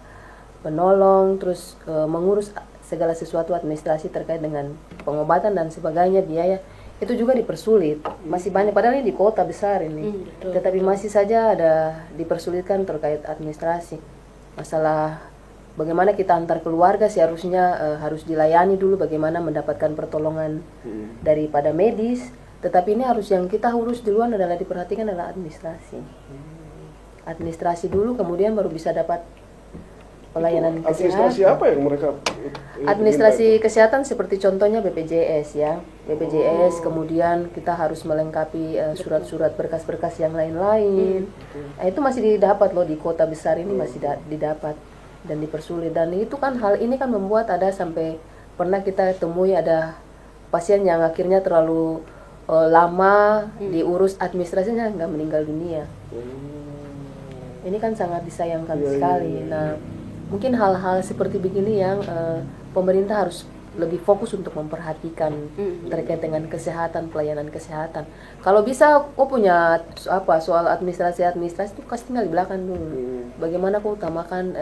menolong terus mengurus segala sesuatu administrasi terkait dengan pengobatan dan sebagainya, biaya itu juga dipersulit. Masih banyak padahal ini di kota besar ini. Betul, Tetapi masih saja ada dipersulitkan terkait administrasi. Masalah bagaimana kita antar keluarga seharusnya harus dilayani dulu, bagaimana mendapatkan pertolongan daripada medis. Tetapi ini harus yang kita urus duluan adalah diperhatikan adalah administrasi. Administrasi dulu, kemudian baru bisa dapat pelayanan Administrasi kesehatan. apa yang mereka Administrasi kesehatan seperti contohnya BPJS ya. BPJS, kemudian kita harus melengkapi surat-surat berkas-berkas yang lain-lain. Nah, itu masih didapat loh di kota besar ini, masih didapat dan dipersulit. Dan itu kan hal ini kan membuat ada sampai pernah kita temui ada pasien yang akhirnya terlalu lama diurus administrasinya nggak meninggal dunia. Ini kan sangat disayangkan sekali. Nah, mungkin hal-hal seperti begini yang pemerintah harus lebih fokus untuk memperhatikan terkait dengan kesehatan, pelayanan kesehatan. Kalau bisa kau punya soal administrasi itu kasih tinggal di belakang dulu. Bagaimana kau utamakan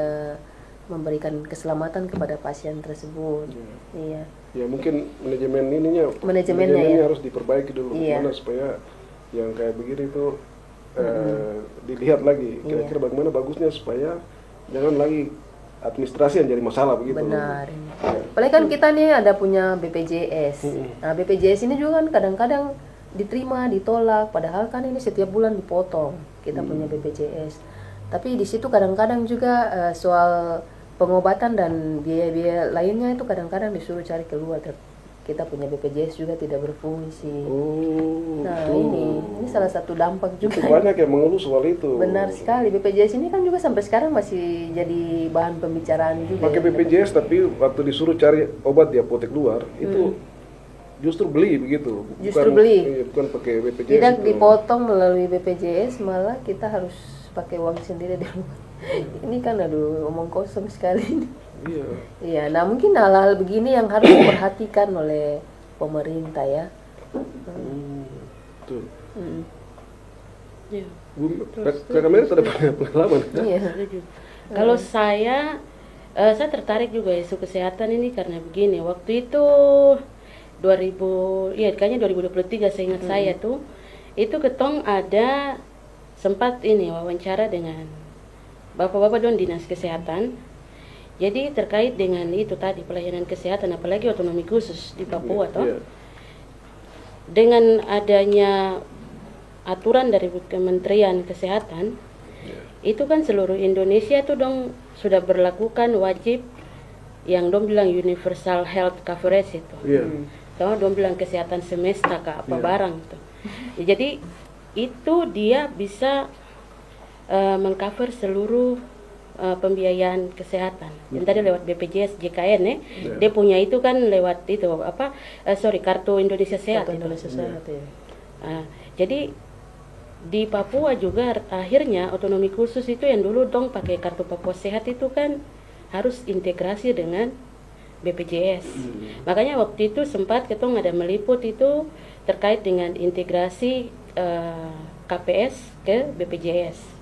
memberikan keselamatan kepada pasien tersebut. Iya. Ya mungkin Manajemennya ya. harus diperbaiki dulu, Iya. gimana supaya yang kayak begini itu dilihat lagi kira-kira bagaimana bagusnya supaya jangan lagi administrasi yang jadi masalah begitu. Benar. Apalagi kan kita nih ada punya BPJS. Nah, BPJS ini juga kan kadang-kadang diterima, ditolak, padahal kan ini setiap bulan dipotong. Kita punya BPJS. Tapi di situ kadang-kadang juga soal pengobatan dan biaya-biaya lainnya itu kadang-kadang disuruh cari keluar. Kita punya BPJS juga tidak berfungsi. Nah, ini salah satu dampak juga. Itu banyak yang mengeluh soal itu. Benar sekali. BPJS ini kan juga sampai sekarang masih jadi bahan pembicaraan juga. Pakai BPJS tapi waktu disuruh cari obat di apotek luar itu justru beli begitu. Justru beli. Bukan pakai BPJS. Tidak itu. dipotong melalui BPJS, malah kita harus pakai uang sendiri di rumah. Ini kan aduh omong kosong sekali. Iya. Iya, nah mungkin hal-hal begini yang harus diperhatikan oleh pemerintah ya. Tuh. Iya. Kakak Merit ada pengalaman? Iya. Kalau saya tertarik juga isu kesehatan ini karena begini, waktu itu kayaknya 2023 seingat saya tuh, itu ketong ada sempat ini wawancara dengan bapak-bapak don dinas kesehatan. Jadi terkait dengan itu tadi pelayanan kesehatan, apalagi otonomi khusus di Papua toh. Dengan adanya aturan dari Kementerian Kesehatan, itu kan seluruh Indonesia tuh dong sudah berlakukan wajib yang dong bilang universal health coverage itu. Toh dong bilang kesehatan semesta ke apa barang tuh. Ya, jadi itu dia bisa mengcover seluruh pembiayaan kesehatan. Yang tadi lewat BPJS JKN ya. Dia punya itu kan lewat itu kartu Indonesia Sehat. Kartu Indonesia Sehat ya. Jadi di Papua juga akhirnya otonomi khusus itu yang dulu dong pakai kartu Papua Sehat itu kan harus integrasi dengan BPJS. Makanya waktu itu sempat ketong ada meliput itu terkait dengan integrasi KPS ke BPJS.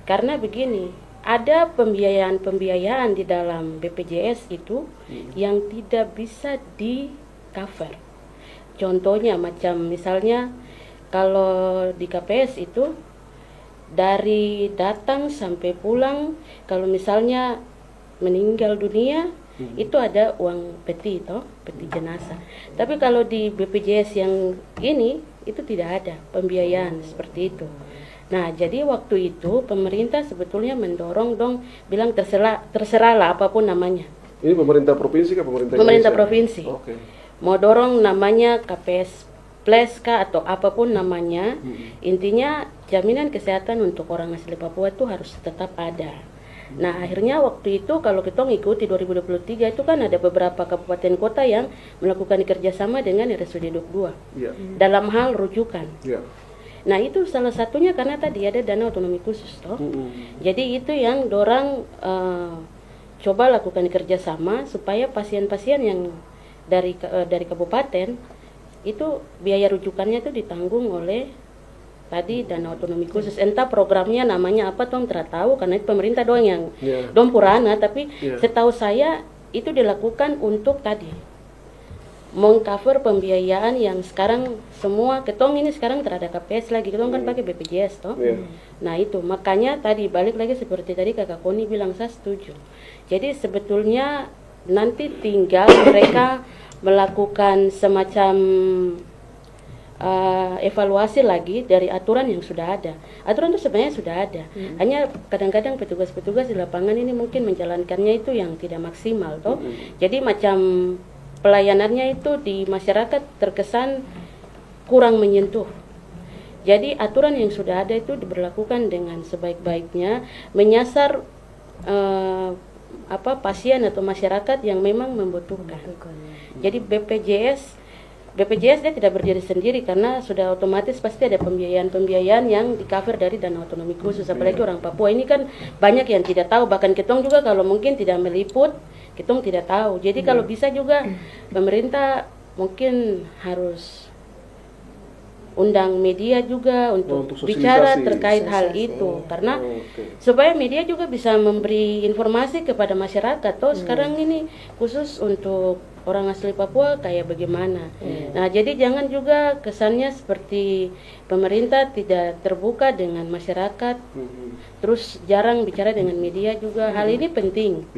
Karena begini, ada pembiayaan-pembiayaan di dalam BPJS itu yang tidak bisa di cover. Contohnya macam misalnya kalau di KPS itu dari datang sampai pulang, kalau misalnya meninggal dunia itu ada uang peti peti jenazah. Tapi kalau di BPJS yang ini itu tidak ada pembiayaan seperti itu. Nah, jadi waktu itu pemerintah sebetulnya mendorong bilang terserahlah apapun namanya. Ini pemerintah provinsi kah pemerintah Pemerintah Indonesia? provinsi. Oke. Mau dorong namanya KPS Plus kah atau apapun namanya. Intinya jaminan kesehatan untuk orang asli Papua itu harus tetap ada. Nah, akhirnya waktu itu kalau kita ngikuti 2023 itu kan ada beberapa kabupaten kota yang melakukan kerjasama dengan RSUD Dok 2 Iya. dalam hal rujukan. Iya. Nah, itu salah satunya karena tadi ada dana otonomi khusus toh. Jadi itu yang dorang coba lakukan kerjasama supaya pasien-pasien yang dari kabupaten itu biaya rujukannya itu ditanggung oleh tadi dana otonomi khusus. Entah programnya namanya apa tong tidak tahu karena itu pemerintah doang yang dong purana, tapi setahu saya itu dilakukan untuk tadi mengcover pembiayaan yang sekarang semua ketong ini sekarang terhadap KPS lagi, ketong kan pakai BPJS toh. Nah itu makanya tadi balik lagi seperti tadi kakak Koni bilang, saya setuju. Jadi sebetulnya nanti tinggal mereka melakukan semacam evaluasi lagi dari aturan yang sudah ada. Aturan itu sebenarnya sudah ada, hanya kadang-kadang petugas-petugas di lapangan ini mungkin menjalankannya itu yang tidak maksimal toh. Jadi macam pelayanannya itu di masyarakat terkesan kurang menyentuh. Jadi aturan yang sudah ada itu diberlakukan dengan sebaik-baiknya, menyasar pasien atau masyarakat yang memang membutuhkan. Jadi BPJS dia tidak berdiri sendiri karena sudah otomatis pasti ada pembiayaan yang di-cover dari dana otonomi khusus. Apalagi orang Papua ini kan banyak yang tidak tahu, bahkan ketong juga kalau mungkin tidak meliput ketong tidak tahu. Jadi kalau bisa juga pemerintah mungkin harus undang media juga untuk bicara terkait hal itu, karena supaya media juga bisa memberi informasi kepada masyarakat. Toh sekarang ini khusus untuk orang asli Papua kayak bagaimana. Nah, jadi jangan juga kesannya seperti pemerintah tidak terbuka dengan masyarakat, terus jarang bicara dengan media juga. Hal ini penting.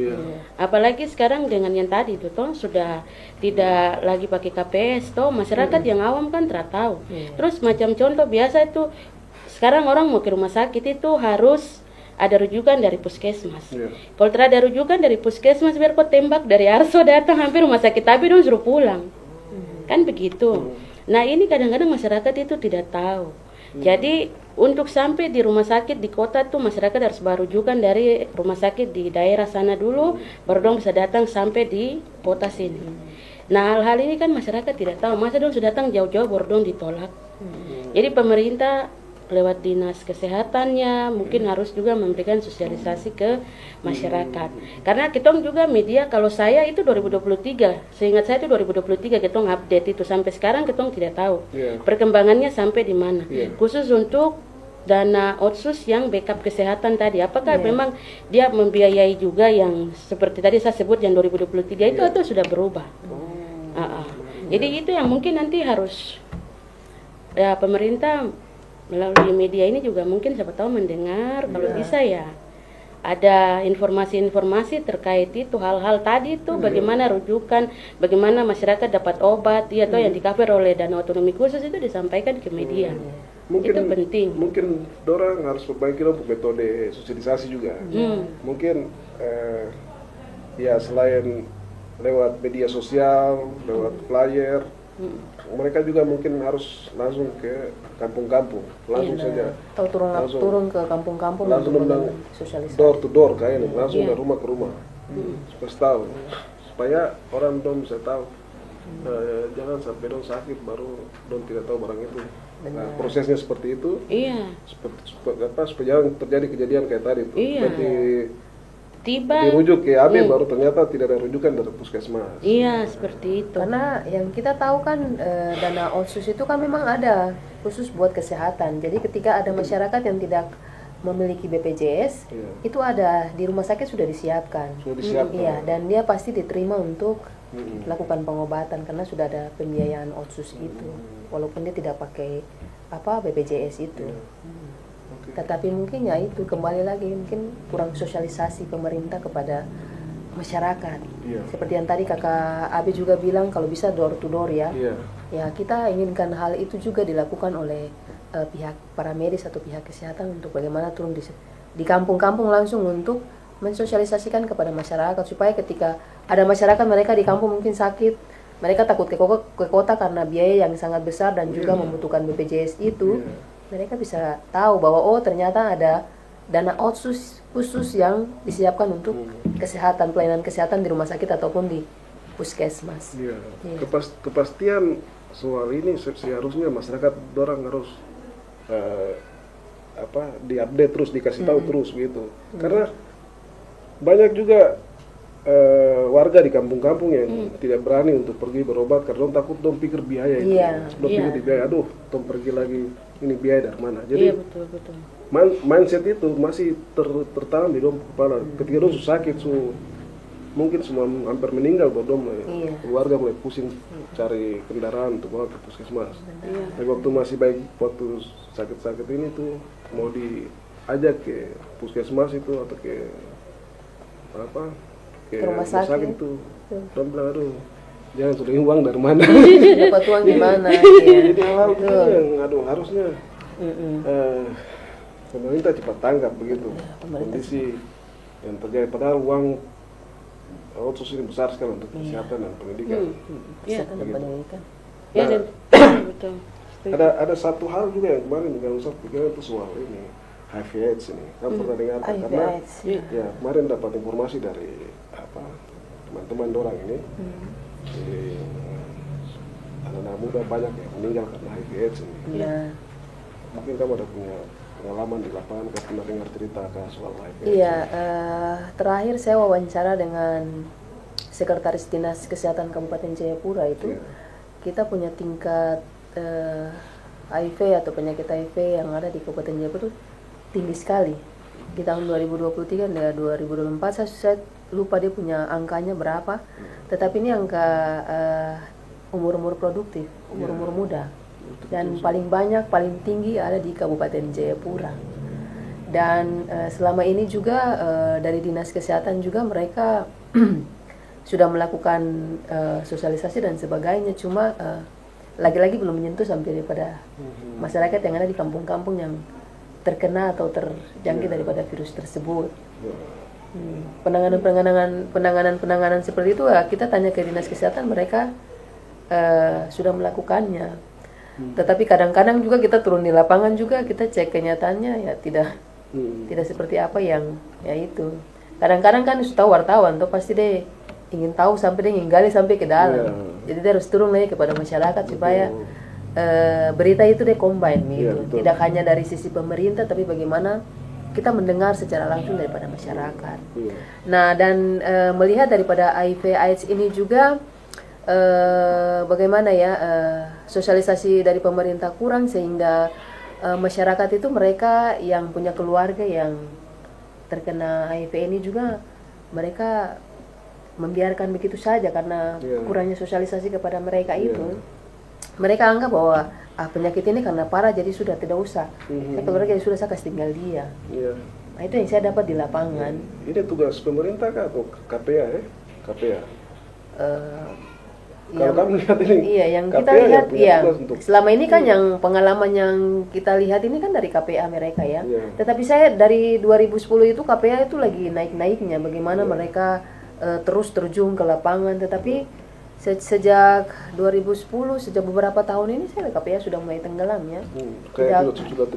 Apalagi sekarang dengan yang tadi itu toh sudah tidak lagi pakai KPS, toh masyarakat yang awam kan tidak tahu. Terus macam contoh biasa itu sekarang orang mau ke rumah sakit itu harus ada rujukan dari puskesmas. Kalau tidak ada rujukan dari puskesmas, biar kau tembak dari Arso datang hampir rumah sakit, tapi dong suruh pulang. Kan begitu. Nah ini kadang-kadang masyarakat itu tidak tahu. Jadi untuk sampai di rumah sakit di kota tuh masyarakat harus berujukan dari rumah sakit di daerah sana dulu, baru dong bisa datang sampai di kota sini. Nah hal-hal ini kan masyarakat tidak tahu. Masa dong sudah datang jauh-jauh baru dong ditolak. Jadi pemerintah lewat dinas kesehatannya mungkin harus juga memberikan sosialisasi ke masyarakat. Karena kita juga media, kalau saya itu 2023, seingat saya itu 2023 kita update itu, sampai sekarang kita tidak tahu perkembangannya sampai di mana. Khusus untuk dana otsus yang backup kesehatan tadi, apakah memang dia membiayai juga yang seperti tadi saya sebut yang 2023 itu atau sudah berubah? Jadi itu yang mungkin nanti harus ya pemerintah melalui media ini juga mungkin siapa tahu mendengar, kalau bisa ya ada informasi-informasi terkait itu, hal-hal tadi itu bagaimana rujukan, bagaimana masyarakat dapat obat atau yang di-cover oleh dana otonomi khusus itu disampaikan ke media. Mungkin, itu penting. Mungkin dorang harus perbaiki untuk metode sosialisasi juga. Mungkin ya selain lewat media sosial, lewat flyer, mereka juga mungkin harus langsung ke kampung-kampung, langsung saja. Atau turun ke kampung-kampung langsung untuk sosialisasi. Door to door kayaknya, langsung dari rumah ke rumah. Supaya tahu, supaya orang dong bisa tahu. Jangan sampai dong sakit baru dong tidak tahu barang itu. Nah, prosesnya seperti itu. Supaya jangan terjadi kejadian kayak tadi itu. Seperti dirujuk ke AB baru ternyata tidak ada rujukan dari puskesmas. Iya, seperti itu. Karena yang kita tahu kan dana otsus itu kan memang ada khusus buat kesehatan. Jadi ketika ada masyarakat yang tidak memiliki BPJS, Iya. itu ada di rumah sakit sudah disiapkan. Sudah disiapkan. Iya, dan dia pasti diterima untuk Mm-mm. lakukan pengobatan karena sudah ada pembiayaan otsus itu, walaupun dia tidak pakai BPJS itu. Oke. Tetapi mungkin ya itu kembali lagi mungkin kurang sosialisasi pemerintah kepada masyarakat. Iya. Seperti yang tadi kakak Abi juga bilang kalau bisa door to door ya. Iya. Ya kita inginkan hal itu juga dilakukan oleh pihak para medis atau pihak kesehatan untuk bagaimana turun di kampung-kampung langsung untuk mensosialisasikan kepada masyarakat supaya ketika ada masyarakat mereka di kampung mungkin sakit, mereka takut ke kota karena biaya yang sangat besar dan juga membutuhkan BPJS itu. Iya. Mereka bisa tahu bahwa oh ternyata ada dana otsus khusus yang disiapkan untuk kesehatan, pelayanan kesehatan di rumah sakit ataupun di puskesmas. Iya. Iya. Kepastian soal ini seharusnya masyarakat orang harus diupdate terus, dikasih tahu terus gitu. Karena banyak juga warga di kampung-kampung yang tidak berani untuk pergi berobat karena takut dong pikir biaya itu. Iya. Dong pikir di biaya, aduh, dong pergi lagi ini biaya dari mana. Jadi Iya betul. mindset itu masih tertanam di dong kepala. Ketika dong sakit, mungkin semua hampir meninggal, dong Iya. keluarga mulai pusing cari kendaraan untuk bawa ke puskesmas. Iya. Tapi waktu masih baik, waktu sakit-sakit ini tuh mau diajak ke puskesmas itu atau ke rumah sakit. itu, orang bilang aduh jangan sudah uang dari mana. Dapat uang di mana? Iya. Jadi hal itu Betul. yang harusnya Mm-mm. pemerintah cepat tanggap begitu pemerintah. kondisi yang terjadi, padahal uang otsus ini besar sekali untuk kesehatan dan pendidikan. Iya. Kesehatan dan pendidikan. Ya Nah, dan betul. Setuju. ada satu hal juga yang kemarin yang saya pikirkan itu soal ini HIV/AIDS ini. Kan pernah dengar kan? Karena HIV/AIDS. ya kemarin dapat informasi dari teman-teman orang ini, anak-anak muda banyak yang meninggal karena HIV/AIDS ini. Nah, Mungkin kamu ada punya pengalaman di lapangan, kamu pernah dengar cerita soal HIV/AIDS? iya, terakhir saya wawancara dengan Sekretaris Dinas Kesehatan Kabupaten Jayapura itu. Iya. Kita punya tingkat HIV atau penyakit HIV yang ada di Kabupaten Jayapura itu tinggi sekali. Di tahun 2023 dan 2024 saya lupa dia punya angkanya berapa. Tetapi ini angka umur-umur produktif, umur-umur muda. Dan paling banyak, paling tinggi ada di Kabupaten Jayapura. Dan selama ini juga dari Dinas Kesehatan juga mereka sudah melakukan sosialisasi dan sebagainya. Cuma lagi-lagi belum menyentuh sampai daripada masyarakat yang ada di kampung-kampung yang terkena atau terjangkit daripada virus tersebut. Penanganan seperti itu kita tanya ke Dinas Kesehatan, mereka sudah melakukannya. Tetapi kadang-kadang juga kita turun di lapangan juga kita cek kenyataannya ya tidak seperti apa yang ya itu. Kadang-kadang kan sudah tahu wartawan tuh pasti deh ingin tahu sampai dia ingin gali sampai ke dalam. Jadi dia harus turun lagi kepada masyarakat supaya berita itu deh combine gitu. Betul. Tidak hanya dari sisi pemerintah tapi bagaimana kita mendengar secara langsung daripada masyarakat. Nah, dan melihat daripada HIV/AIDS ini juga bagaimana ya sosialisasi dari pemerintah kurang sehingga masyarakat itu mereka yang punya keluarga yang terkena HIV ini juga mereka membiarkan begitu saja karena kurangnya sosialisasi kepada mereka itu. Mereka anggap bahwa penyakit ini karena parah jadi sudah tidak usah. Keluarga jadi sudah saya kasih tinggal dia. Nah, itu yang saya dapat di lapangan. Ini tugas pemerintah kah atau KPA ya? KPA. Kalau kamu lihat ini, iya, yang kita KPA lihat, punya iya. tugas untuk Selama ini kan yang pengalaman yang kita lihat ini kan dari KPA mereka ya. Iya. Tetapi saya dari 2010 itu KPA itu lagi naik-naiknya, bagaimana mereka terus terjun ke lapangan. Tetapi sejak 2010, sejak beberapa tahun ini saya lihat KPA sudah mulai tenggelam ya. Kayak sudah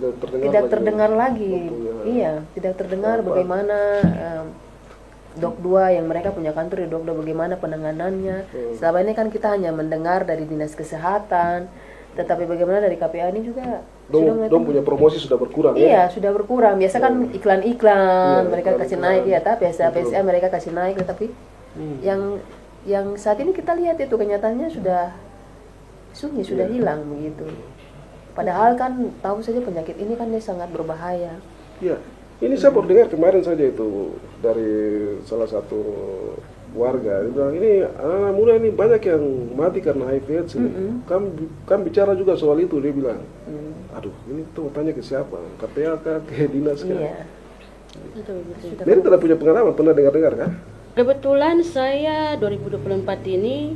tidak terdengar lagi. Iya, tidak terdengar bagaimana Dok 2 yang mereka punya kantor di Dok 2 bagaimana penanganannya. Selama ini kan kita hanya mendengar dari Dinas Kesehatan, tetapi bagaimana dari KPA ini juga dong punya promosi sudah berkurang ya? Iya, sudah berkurang. Biasa kan iklan-iklan mereka iklan-iklan. kasih naik ya, tapi PSA mereka kasih naik, tetapi yang saat ini kita lihat itu kenyataannya sudah sunyi, sudah hilang begitu. Padahal kan tahu saja penyakit ini kan dia sangat berbahaya. Ya, ini saya baru dengar kemarin saja itu dari salah satu warga. Dia bilang ini anak muda ini banyak yang mati karena HIV/AIDS. Kami bicara juga soal itu, dia bilang. Aduh, ini tuh tanya ke siapa? KPA kah? Ke dinas kah? Iya. Betul, betul. Jadi tidak punya pengalaman, pernah dengar-dengar kah? Kebetulan saya 2024 ini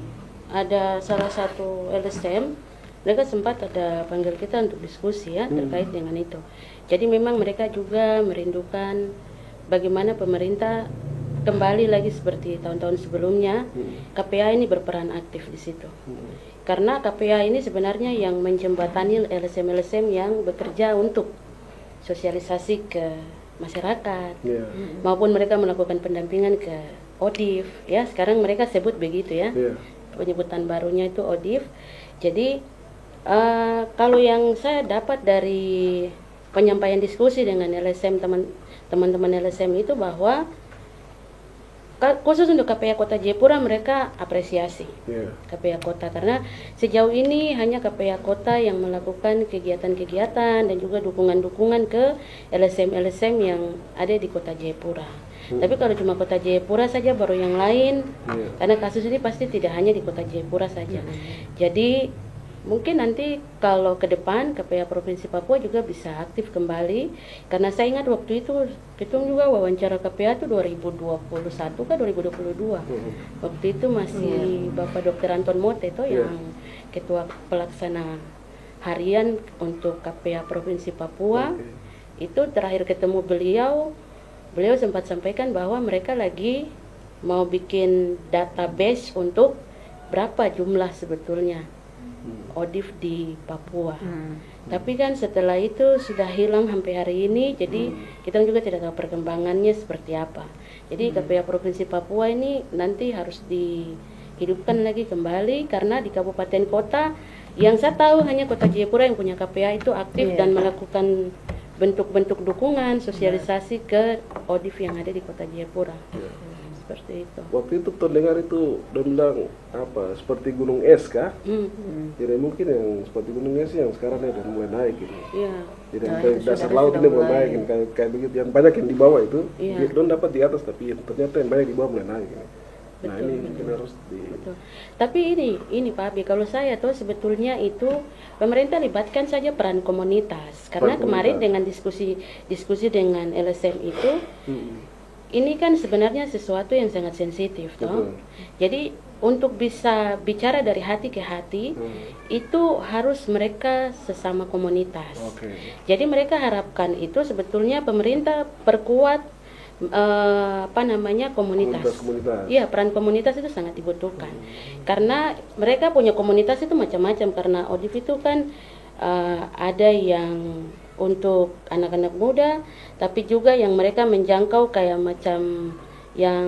ada salah satu LSM, mereka sempat ada panggil kita untuk diskusi ya terkait dengan itu. Jadi memang mereka juga merindukan bagaimana pemerintah kembali lagi seperti tahun-tahun sebelumnya. KPA ini berperan aktif di situ. Karena KPA ini sebenarnya yang menjembatani LSM-LSM yang bekerja untuk sosialisasi ke masyarakat, maupun mereka melakukan pendampingan ke ODIF ya, sekarang mereka sebut begitu ya, penyebutan barunya itu ODIF. Jadi kalau yang saya dapat dari penyampaian diskusi dengan LSM, teman-teman LSM itu bahwa khusus untuk KPA Kota Jayapura mereka apresiasi KPA Kota, karena sejauh ini hanya KPA Kota yang melakukan kegiatan-kegiatan dan juga dukungan-dukungan ke LSM-LSM yang ada di Kota Jayapura. Tapi kalau cuma Kota Jayapura saja baru yang lain, karena kasus ini pasti tidak hanya di Kota Jayapura saja. Jadi mungkin nanti kalau ke depan KPA Provinsi Papua juga bisa aktif kembali, karena saya ingat waktu itu kita juga wawancara KPA itu 2021 ke 2022. Waktu itu masih Bapak Dr. Anton Mote itu yang ketua pelaksana harian untuk KPA Provinsi Papua. Itu terakhir ketemu beliau sempat sampaikan bahwa mereka lagi mau bikin database untuk berapa jumlah sebetulnya ODIF di Papua. Tapi kan setelah itu sudah hilang sampai hari ini, jadi kita juga tidak tahu perkembangannya seperti apa. Jadi KPA Provinsi Papua ini nanti harus dihidupkan lagi kembali, karena di kabupaten kota yang saya tahu hanya Kota Jayapura yang punya KPA itu aktif dan melakukan bentuk-bentuk dukungan sosialisasi ke ODIF yang ada di Kota Jayapura. Seperti itu. Waktu itu terdengar itu bilang apa seperti gunung es kah? Jadi mungkin yang seperti gunung es yang sekarang udah mulai naik gitu. Jadi dari dasar laut ini mulai naik gitu. Kayak begitu, yang banyak yang di bawah itu belum dapat di atas, tapi ternyata yang banyak di bawah mulai naik gitu. Nah ini mungkin harus Tapi ini Pak Abi, kalau saya tuh sebetulnya itu pemerintah libatkan saja peran komunitas, karena kemarin dengan diskusi dengan LSM itu ini kan sebenarnya sesuatu yang sangat sensitif toh. Jadi untuk bisa bicara dari hati ke hati itu harus mereka sesama komunitas. Jadi mereka harapkan itu sebetulnya pemerintah perkuat komunitas. Iya, peran komunitas itu sangat dibutuhkan. Karena mereka punya komunitas itu macam-macam, karena ODIF itu kan ada yang untuk anak-anak muda, tapi juga yang mereka menjangkau kayak macam yang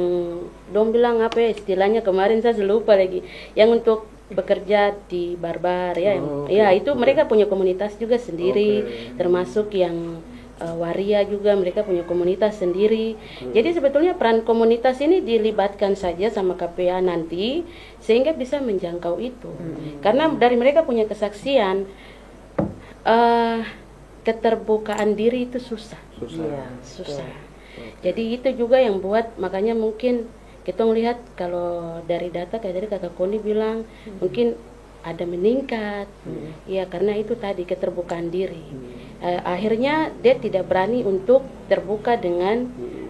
dong bilang apa ya istilahnya kemarin saya lupa lagi, yang untuk bekerja di barbar ya. Ya itu mereka punya komunitas juga sendiri, termasuk yang waria juga mereka punya komunitas sendiri. Jadi sebetulnya peran komunitas ini dilibatkan saja sama KPA nanti sehingga bisa menjangkau itu. Karena dari mereka punya kesaksian keterbukaan diri itu susah. Jadi itu juga yang buat, makanya mungkin kita melihat kalau dari data kayak tadi Kakak Koni bilang mungkin ada meningkat, ya karena itu tadi keterbukaan diri. Akhirnya dia tidak berani untuk terbuka dengan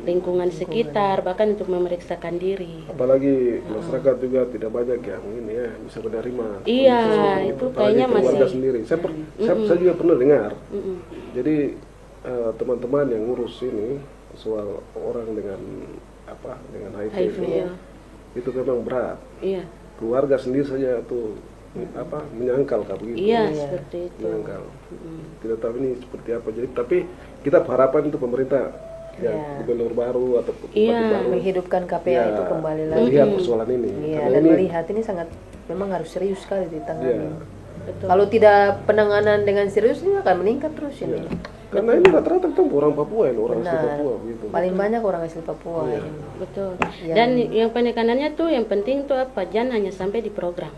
lingkungan sekitar, bahkan untuk memeriksakan diri. Apalagi masyarakat juga tidak banyak yang ini ya bisa menerima. Iya, itu kayaknya masih. Keluarga sendiri. Saya juga pernah dengar. Jadi teman-teman yang ngurus ini soal orang dengan HIV itu memang berat. Keluarga sendiri saja tuh menyangkal begitu. Iya, seperti itu. Menyangkal. Tidak tahu ini seperti apa. Jadi tapi kita harapan itu pemerintah gubernur baru atau bupati baru menghidupkan KPA itu kembali lagi. Melihat persoalan ini. Dan melihat ini sangat memang harus serius sekali ditangani. Kalau tidak penanganan dengan serius ini akan meningkat terus ini. Karena ini rata-rata kan orang Papua, orang asli Papua gitu. Paling banyak orang asli Papua. Betul. Dan yang penekanannya tuh yang penting tuh apa? Jangan hanya sampai di program.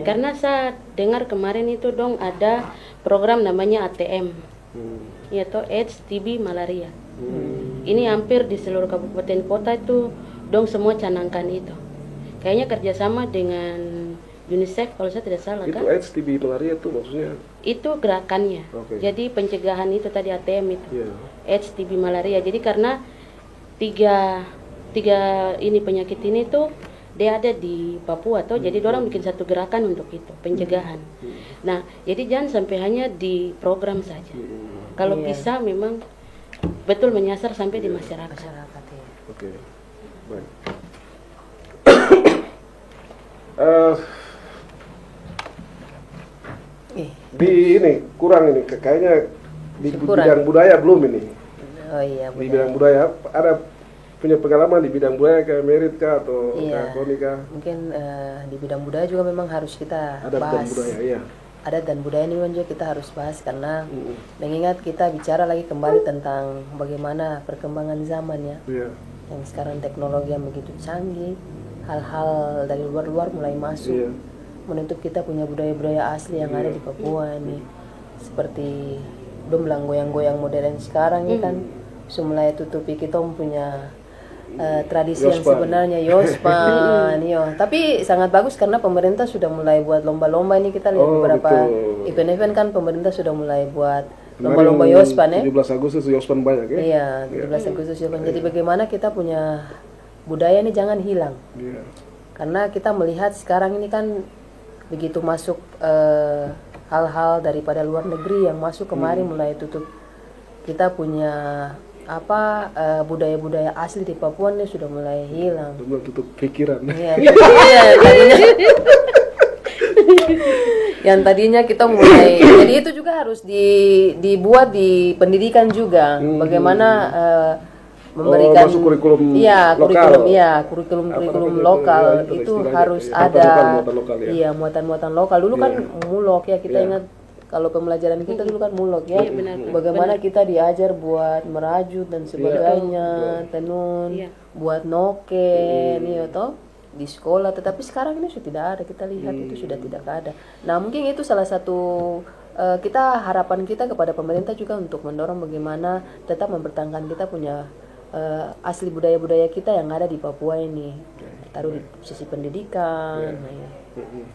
Karena saya dengar kemarin itu dong ada program namanya ATM. Yaitu AIDS, TB, malaria. Ini hampir di seluruh kabupaten kota itu dong semua canangkan itu. Kayaknya kerjasama dengan UNICEF kalau saya tidak salah Itu kan? AIDS TB malaria itu maksudnya? Itu gerakannya. Oke. Jadi pencegahan itu tadi ATM itu. Iya. AIDS, TB, malaria. Jadi karena tiga ini penyakit ini tuh dia ada di Papua tuh, jadi orang bikin satu gerakan untuk itu pencegahan. Nah, jadi jangan sampai hanya di program saja. Kalau bisa memang betul menyasar sampai di masyarakat. Masyarakat ya. Oke. Baik. Di ini kurang ini kayaknya di Kurang. bidang budaya belum ini. Oh iya, Di bidang budaya ada punya pengalaman di bidang budaya kayak Merit kah atau Iya. kayak Koni kah? Mungkin di bidang budaya juga memang harus kita Adat dan bahas. budaya, iya. Adat dan budaya ini juga kita harus bahas karena mengingat kita bicara lagi kembali tentang bagaimana perkembangan zaman ya. Iya. Yang sekarang teknologi yang begitu canggih, hal-hal dari luar-luar mulai masuk. Iya. Menutup kita punya budaya-budaya asli yang ada di Papua ini. Seperti dom bilang goyang-goyang modern sekarang ini kan mulai tutupi kita punya tradisi yang Yospan. sebenarnya Yospan, yo. Tapi sangat bagus karena pemerintah sudah mulai buat lomba-lomba ini kita lihat Oh, beberapa betul. event-event kan pemerintah sudah mulai buat Kemarin lomba-lomba Yospan ya. 17 Agustus Yospan banyak ya? Iya, 17 Agustus Yospan. Jadi bagaimana kita punya budaya ini jangan hilang. Iya. Karena kita melihat sekarang ini kan begitu masuk hal-hal daripada luar negeri yang masuk kemari mulai tutup. Kita punya budaya-budaya asli di Papua ini sudah mulai hilang. Belum tutup pikiran. Iya, iya, tadinya yang tadinya kita mulai, jadi itu juga harus dibuat di pendidikan juga. Bagaimana memberikan masuk kurikulum iya lokal. kurikulum namanya, lokal itu itu istilahnya, harus iya. ada Muatan lokal, ya. iya muatan lokal dulu kan mulok ya kita Iya. ingat kalau pembelajaran kita dulu kan mulok ya. Iya, benar. Bagaimana kita diajar buat merajut dan sebagainya, tenun, Iya. buat noken, ya toh di sekolah. Tetapi sekarang ini sudah tidak ada, kita lihat itu sudah tidak ada. Nah mungkin itu salah satu kita harapan kita kepada pemerintah juga untuk mendorong bagaimana tetap mempertahankan kita punya asli budaya-budaya kita yang ada di Papua ini. Taruh di sisi pendidikan, nah, ya.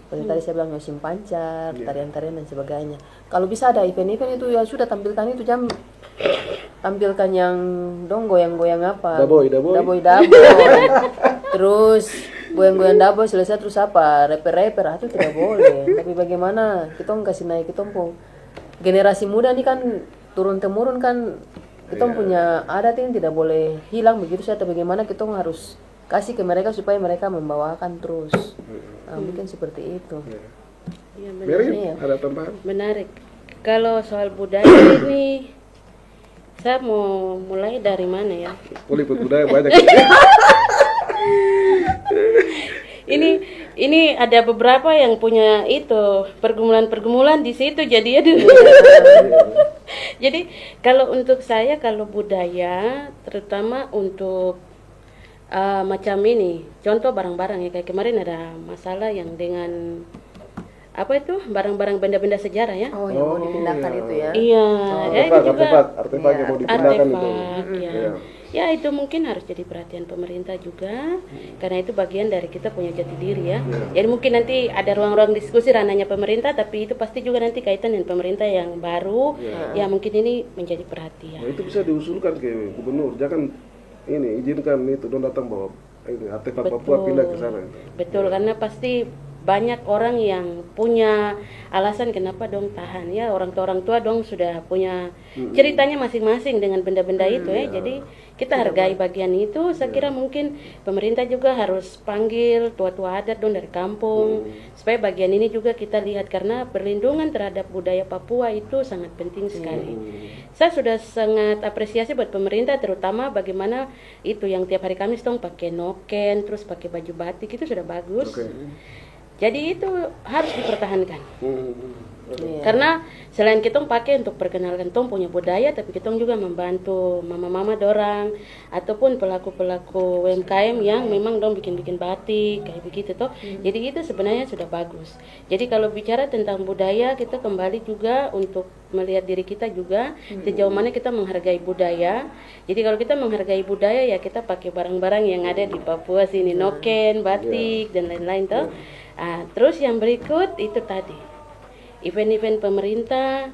Seperti tadi saya bilang musim pancar, tarian-tarian dan sebagainya. Kalau bisa ada event-event itu ya sudah tampilkan itu tampilkan yang dong goyang-goyang apa? Daboy. Terus goyang-goyang daboy selesai terus apa? Rapper itu tidak boleh. Tapi bagaimana kita kasih naik kita generasi muda ini kan turun temurun kan kita punya adat ini tidak boleh hilang begitu saja. Bagaimana kita harus kasih ke mereka supaya mereka membawakan terus. Nah, mungkin seperti itu. Iya, benar. Merit, Iya. ada tambahan? Menarik. Kalau soal budaya ini, saya mau mulai dari mana ya? Poliput budaya banyak. Ini ada beberapa yang punya itu pergumulan-pergumulan di situ jadi aduh. Jadi kalau untuk saya kalau budaya terutama untuk macam ini contoh barang-barang ya kayak kemarin ada masalah yang dengan apa itu barang-barang benda-benda sejarah ya. Oh, yang mau dipindahkan iya. itu ya. Iya, ya itu juga artefak yang mau dipindahkan itu. artefak ya. Iya. Ya itu mungkin harus jadi perhatian pemerintah juga karena itu bagian dari kita punya jati diri ya. Jadi mungkin nanti ada ruang-ruang diskusi ranahnya pemerintah tapi itu pasti juga nanti kaitan dengan pemerintah yang baru ya mungkin ini menjadi Nah, perhatian. itu bisa diusulkan ke gubernur, jangan ini izinkan itu don datang bawa ini artefak Papua pindah ke sana. Betul karena pasti banyak orang yang punya alasan kenapa dong tahan ya orang tua dong sudah punya ceritanya masing-masing dengan benda-benda itu ya jadi kita hargai bagian itu saya kira mungkin pemerintah juga harus panggil tua-tua adat dong dari kampung supaya bagian ini juga kita lihat karena perlindungan terhadap budaya Papua itu sangat penting sekali. Saya sudah sangat apresiasi buat pemerintah terutama bagaimana itu yang tiap hari Kamis dong pakai noken terus pakai baju batik itu sudah bagus. Oke. Jadi itu harus dipertahankan. Iya. Karena selain kita pakai untuk perkenalkan tong punya budaya, tapi kita juga membantu mama-mama dorang ataupun pelaku-pelaku UMKM yang memang dong bikin-bikin batik kayak begitu toh. Jadi itu sebenarnya sudah bagus. Jadi kalau bicara tentang budaya, kita kembali juga untuk melihat diri kita juga sejauh mana kita menghargai budaya. Jadi kalau kita menghargai budaya ya kita pakai barang-barang yang ada di Papua sini, noken, batik dan lain-lain toh. Terus yang berikut itu tadi event-event pemerintah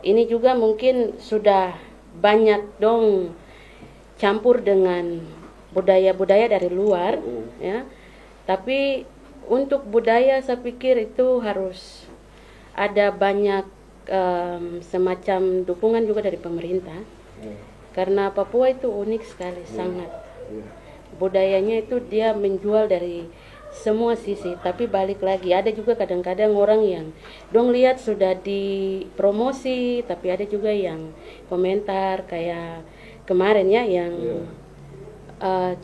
ini juga mungkin sudah banyak dong campur dengan budaya-budaya dari luar ya. Tapi untuk budaya saya pikir itu harus ada banyak semacam dukungan juga dari pemerintah. Karena Papua itu unik sekali, sangat. Budayanya itu dia menjual dari semua sisi, tapi balik lagi ada juga kadang-kadang orang yang dong lihat sudah dipromosi, tapi ada juga yang komentar kayak kemarin ya yang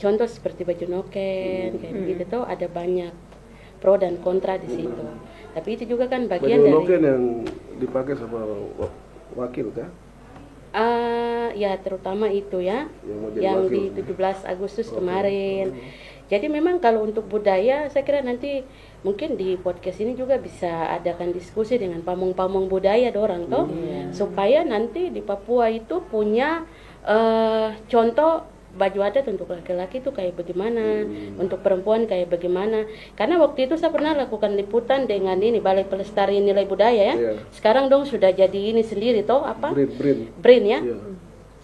contoh seperti baju noken kayak begitu tuh ada banyak pro dan kontra di situ. Tapi itu juga kan bagian baju dari noken yang dipakai sama wakil kah? Ya terutama itu ya Yang yang di 17 Agustus kemarin. Jadi memang kalau untuk budaya saya kira nanti mungkin di podcast ini juga bisa adakan diskusi dengan pamong-pamong budaya dorang toh supaya nanti di Papua itu punya contoh baju adat untuk laki-laki itu kayak bagaimana, untuk perempuan kayak bagaimana. Karena waktu itu saya pernah lakukan liputan dengan ini Balai Pelestarian Nilai Budaya ya. Sekarang dong sudah jadi ini sendiri toh apa? BRIN ya.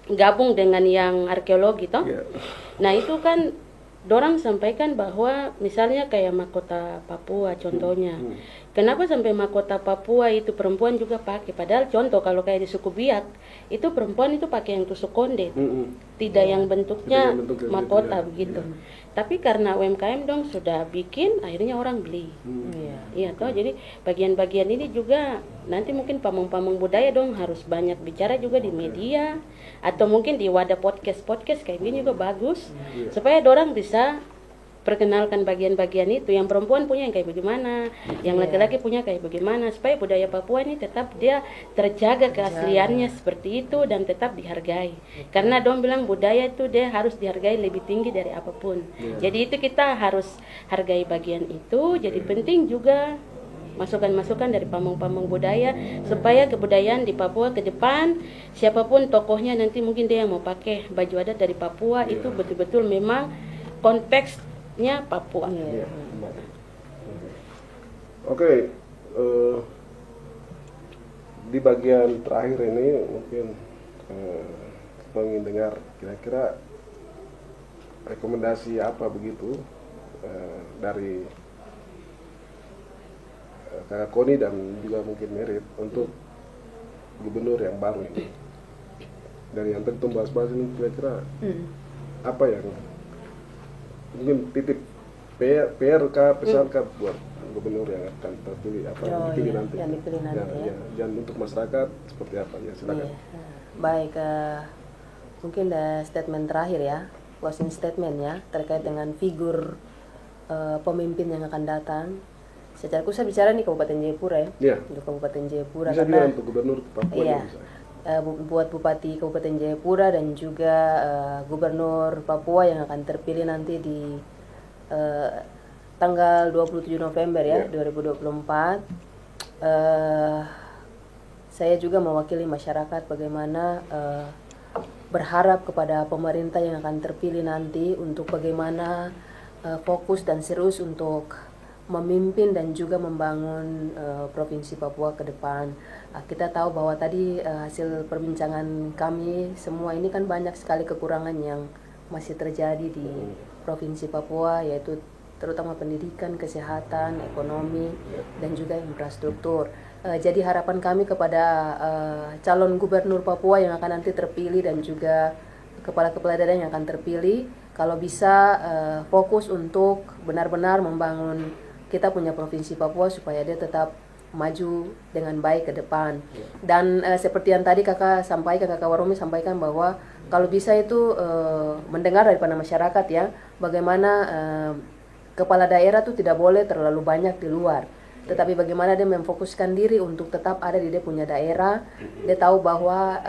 Gabung dengan yang arkeologi toh. Nah, itu kan dorang sampaikan bahwa misalnya kayak mahkota Papua contohnya. Kenapa sampai mahkota Papua itu perempuan juga pakai? Padahal contoh kalau kayak di suku Biak itu perempuan itu pakai yang tusuk konde, tidak yang bentuknya mahkota begitu. Tapi karena UMKM dong sudah bikin, akhirnya orang beli. Iya toh. Jadi bagian-bagian ini juga nanti mungkin pamong-pamong budaya dong harus banyak bicara juga di media atau mungkin di wadah podcast kayak gini juga bagus supaya dorang bisa perkenalkan bagian-bagian itu, yang perempuan punya yang kayak bagaimana, yang laki-laki punya kayak bagaimana, supaya budaya Papua ini tetap dia terjaga keasliannya seperti itu dan tetap dihargai. Karena dong bilang budaya itu dia harus dihargai lebih tinggi dari apapun. Jadi itu kita harus hargai bagian itu. Jadi penting juga masukan-masukan dari pamong-pamong budaya supaya kebudayaan di Papua ke depan, siapapun tokohnya nanti mungkin dia yang mau pakai baju adat dari Papua itu betul-betul memang konteksnya Papua. Oke, di bagian terakhir ini mungkin ingin dengar kira-kira rekomendasi apa begitu dari Kakak Koni dan juga mungkin Merit untuk gubernur yang baru ini. Dari yang tadi bahas-bahas ini kira-kira apa yang mungkin titip PRK pesankan buat gubernur yang akan terpilih dipilih nanti. Yang dipilih nanti dan untuk masyarakat seperti apa ya, silakan. Baik, mungkin statement terakhir ya, closing statement ya terkait dengan figur pemimpin yang akan datang. Secara khusus bicara nih Kabupaten Jayapura ya. Untuk Kabupaten Jayapura bisa juga untuk gubernur Papua buat Bupati Kabupaten Jayapura dan juga Gubernur Papua yang akan terpilih nanti di tanggal 27 November ya 2024. Saya juga mewakili masyarakat bagaimana berharap kepada pemerintah yang akan terpilih nanti untuk bagaimana fokus dan serius untuk memimpin dan juga membangun Provinsi Papua ke depan. Kita tahu bahwa tadi hasil perbincangan kami semua ini kan banyak sekali kekurangan yang masih terjadi di Provinsi Papua, yaitu terutama pendidikan, kesehatan, ekonomi, dan juga infrastruktur. Jadi harapan kami kepada calon gubernur Papua yang akan nanti terpilih dan juga kepala-kepala daerah yang akan terpilih, kalau bisa fokus untuk benar-benar membangun kita punya Provinsi Papua supaya dia tetap maju dengan baik ke depan. Dan seperti yang tadi Kakak Waromi sampaikan bahwa kalau bisa itu mendengar daripada masyarakat ya, bagaimana kepala daerah itu tidak boleh terlalu banyak di luar. tetapi bagaimana dia memfokuskan diri untuk tetap ada di dia punya daerah. Dia tahu bahwa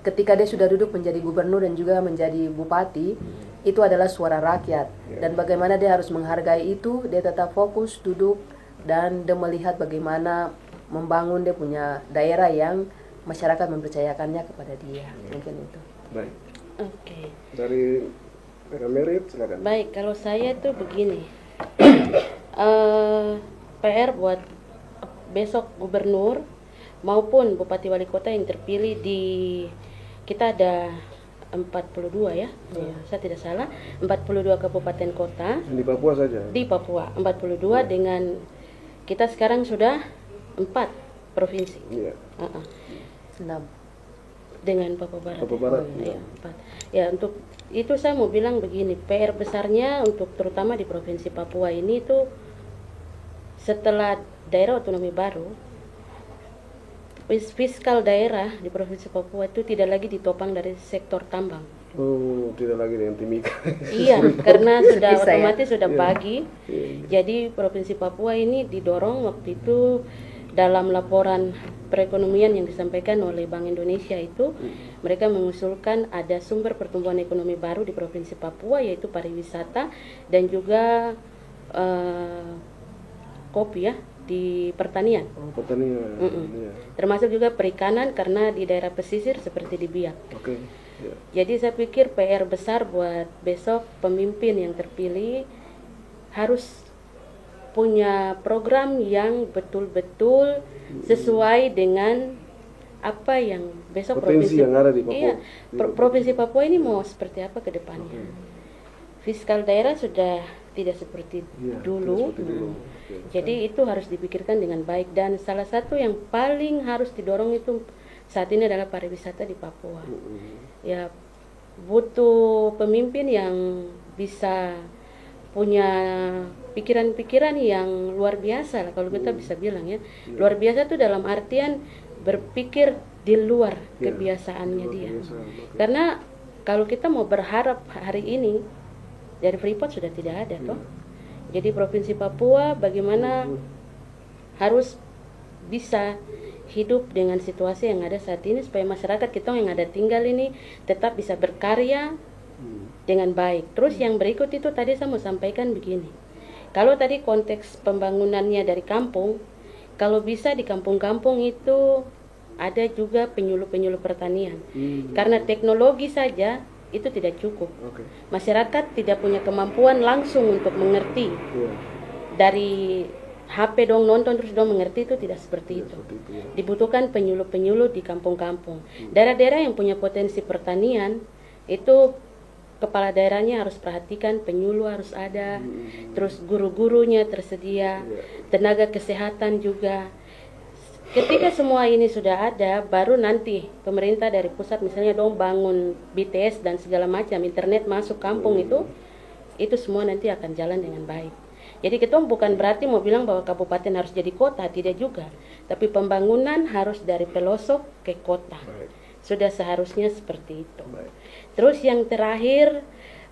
ketika dia sudah duduk menjadi gubernur dan juga menjadi bupati, itu adalah suara rakyat, dan bagaimana dia harus menghargai itu. Dia tetap fokus duduk dan dia melihat bagaimana membangun dia punya daerah yang masyarakat mempercayakannya kepada dia. Mungkin itu. Baik. Oke. Dari Rekan Merit, silakan. Baik, kalau saya tuh begini, PR buat besok gubernur maupun bupati wali kota yang terpilih kita ada 42 ya, saya tidak salah, 42 kabupaten kota Di Papua saja. di Papua, 42 dengan kita sekarang sudah 4 provinsi. Iya. 6. Dengan Papua Barat. Papua Barat. Ya, 4. Ya, untuk itu saya mau bilang begini, PR besarnya untuk terutama di Provinsi Papua ini itu setelah daerah otonomi baru, fiskal daerah di Provinsi Papua itu tidak lagi ditopang dari sektor tambang. Oh, tidak lagi dengan timika. Iya, karena sudah Bisa, ya? otomatis sudah bagi. Jadi Provinsi Papua ini didorong waktu itu dalam laporan perekonomian yang disampaikan oleh Bank Indonesia itu, mereka mengusulkan ada sumber pertumbuhan ekonomi baru di Provinsi Papua, yaitu pariwisata dan juga kopi ya, di pertanian. Oh, pertanian. Iya. Termasuk juga perikanan karena di daerah pesisir seperti di Biak. Oke. Iya. Jadi saya pikir PR besar buat besok pemimpin yang terpilih harus punya program yang betul-betul sesuai dengan apa yang besok Potensi yang ada di Papua. Iya, Provinsi Papua ini mau seperti apa ke depannya. Fiskal daerah sudah tidak seperti dulu. Tidak seperti dulu. Oke. Jadi itu harus dipikirkan dengan baik, dan salah satu yang paling harus didorong itu saat ini adalah pariwisata di Papua. Ya, butuh pemimpin yang bisa punya pikiran-pikiran yang luar biasa lah, kalau kita bisa bilang ya. Luar biasa itu dalam artian berpikir di luar kebiasaannya dia. Karena kalau kita mau berharap hari ini dari Freeport sudah tidak ada toh. Jadi Provinsi Papua bagaimana harus bisa hidup dengan situasi yang ada saat ini supaya masyarakat kita yang ada tinggal ini tetap bisa berkarya dengan baik. Terus yang berikut itu tadi saya mau sampaikan begini. Kalau tadi konteks pembangunannya dari kampung, kalau bisa di kampung-kampung itu ada juga penyuluh-penyuluh pertanian. Karena teknologi saja itu tidak cukup. Masyarakat tidak punya kemampuan langsung untuk mengerti. Dari HP dong nonton terus dong mengerti, itu tidak seperti itu. Dibutuhkan penyuluh-penyuluh di kampung-kampung. Daerah-daerah yang punya potensi pertanian itu kepala daerahnya harus perhatikan, penyuluh harus ada, terus guru-gurunya tersedia, tenaga kesehatan juga. Ketika semua ini sudah ada, baru nanti pemerintah dari pusat misalnya dong bangun BTS dan segala macam, internet masuk kampung itu semua nanti akan jalan dengan baik. Jadi kita bukan berarti mau bilang bahwa kabupaten harus jadi kota, tidak juga. Tapi pembangunan harus dari pelosok ke kota. Sudah seharusnya seperti itu. Terus yang terakhir,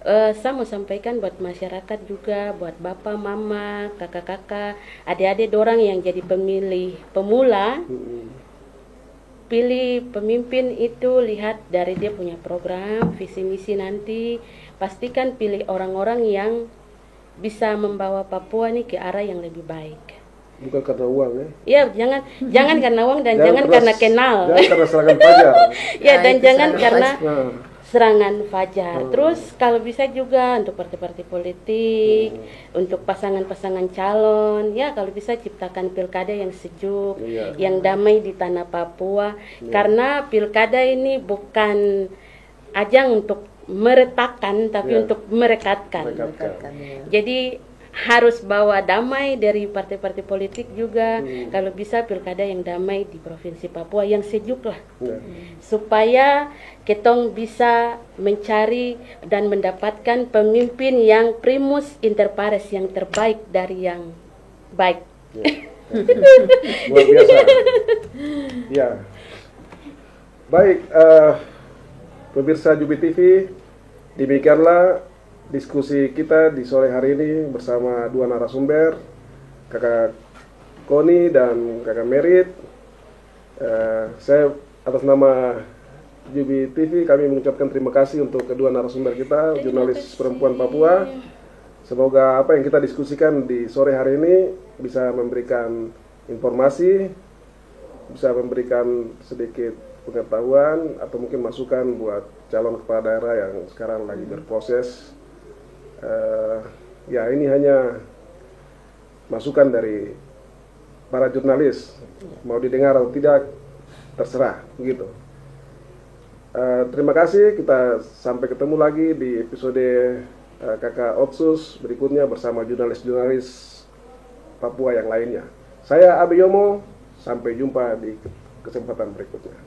saya mau sampaikan buat masyarakat juga, buat bapak, mama, kakak-kakak, adik-adik dorang yang jadi pemilih pemula, pilih pemimpin itu lihat dari dia punya program, visi misi nanti, pastikan pilih orang-orang yang bisa membawa Papua nih ke arah yang lebih baik. Bukan karena uang ya? Iya, jangan karena uang dan jangan karena kenal. Jangan karena serangan fajar. Ya, dan jangan karena Nah, serangan fajar. Terus kalau bisa juga untuk partai-partai politik, untuk pasangan-pasangan calon, ya kalau bisa ciptakan pilkada yang sejuk, yang damai di tanah Papua. Karena pilkada ini bukan ajang untuk meretakkan, tapi untuk merekatkan. Jadi harus bawa damai dari partai-partai politik juga. Kalau bisa pilkada yang damai di Provinsi Papua yang sejuk lah, supaya ketong bisa mencari dan mendapatkan pemimpin yang primus inter pares, yang terbaik dari yang baik. Luar biasa. Ya. Baik, pemirsa Jubi TV, demikianlah diskusi kita di sore hari ini bersama dua narasumber, Kakak Koni dan Kakak Merit. Saya atas nama Jubi TV kami mengucapkan terima kasih untuk kedua narasumber kita, jurnalis perempuan Papua. Semoga apa yang kita diskusikan di sore hari ini bisa memberikan informasi, bisa memberikan sedikit pengetahuan atau mungkin masukan buat calon kepala daerah yang sekarang lagi berproses. Ya ini hanya masukan dari para jurnalis, mau didengar atau tidak terserah begitu. Terima kasih, kita sampai ketemu lagi di episode Kakak Otsus berikutnya bersama jurnalis-jurnalis Papua yang lainnya. Saya Abe Yomo, sampai jumpa di kesempatan berikutnya.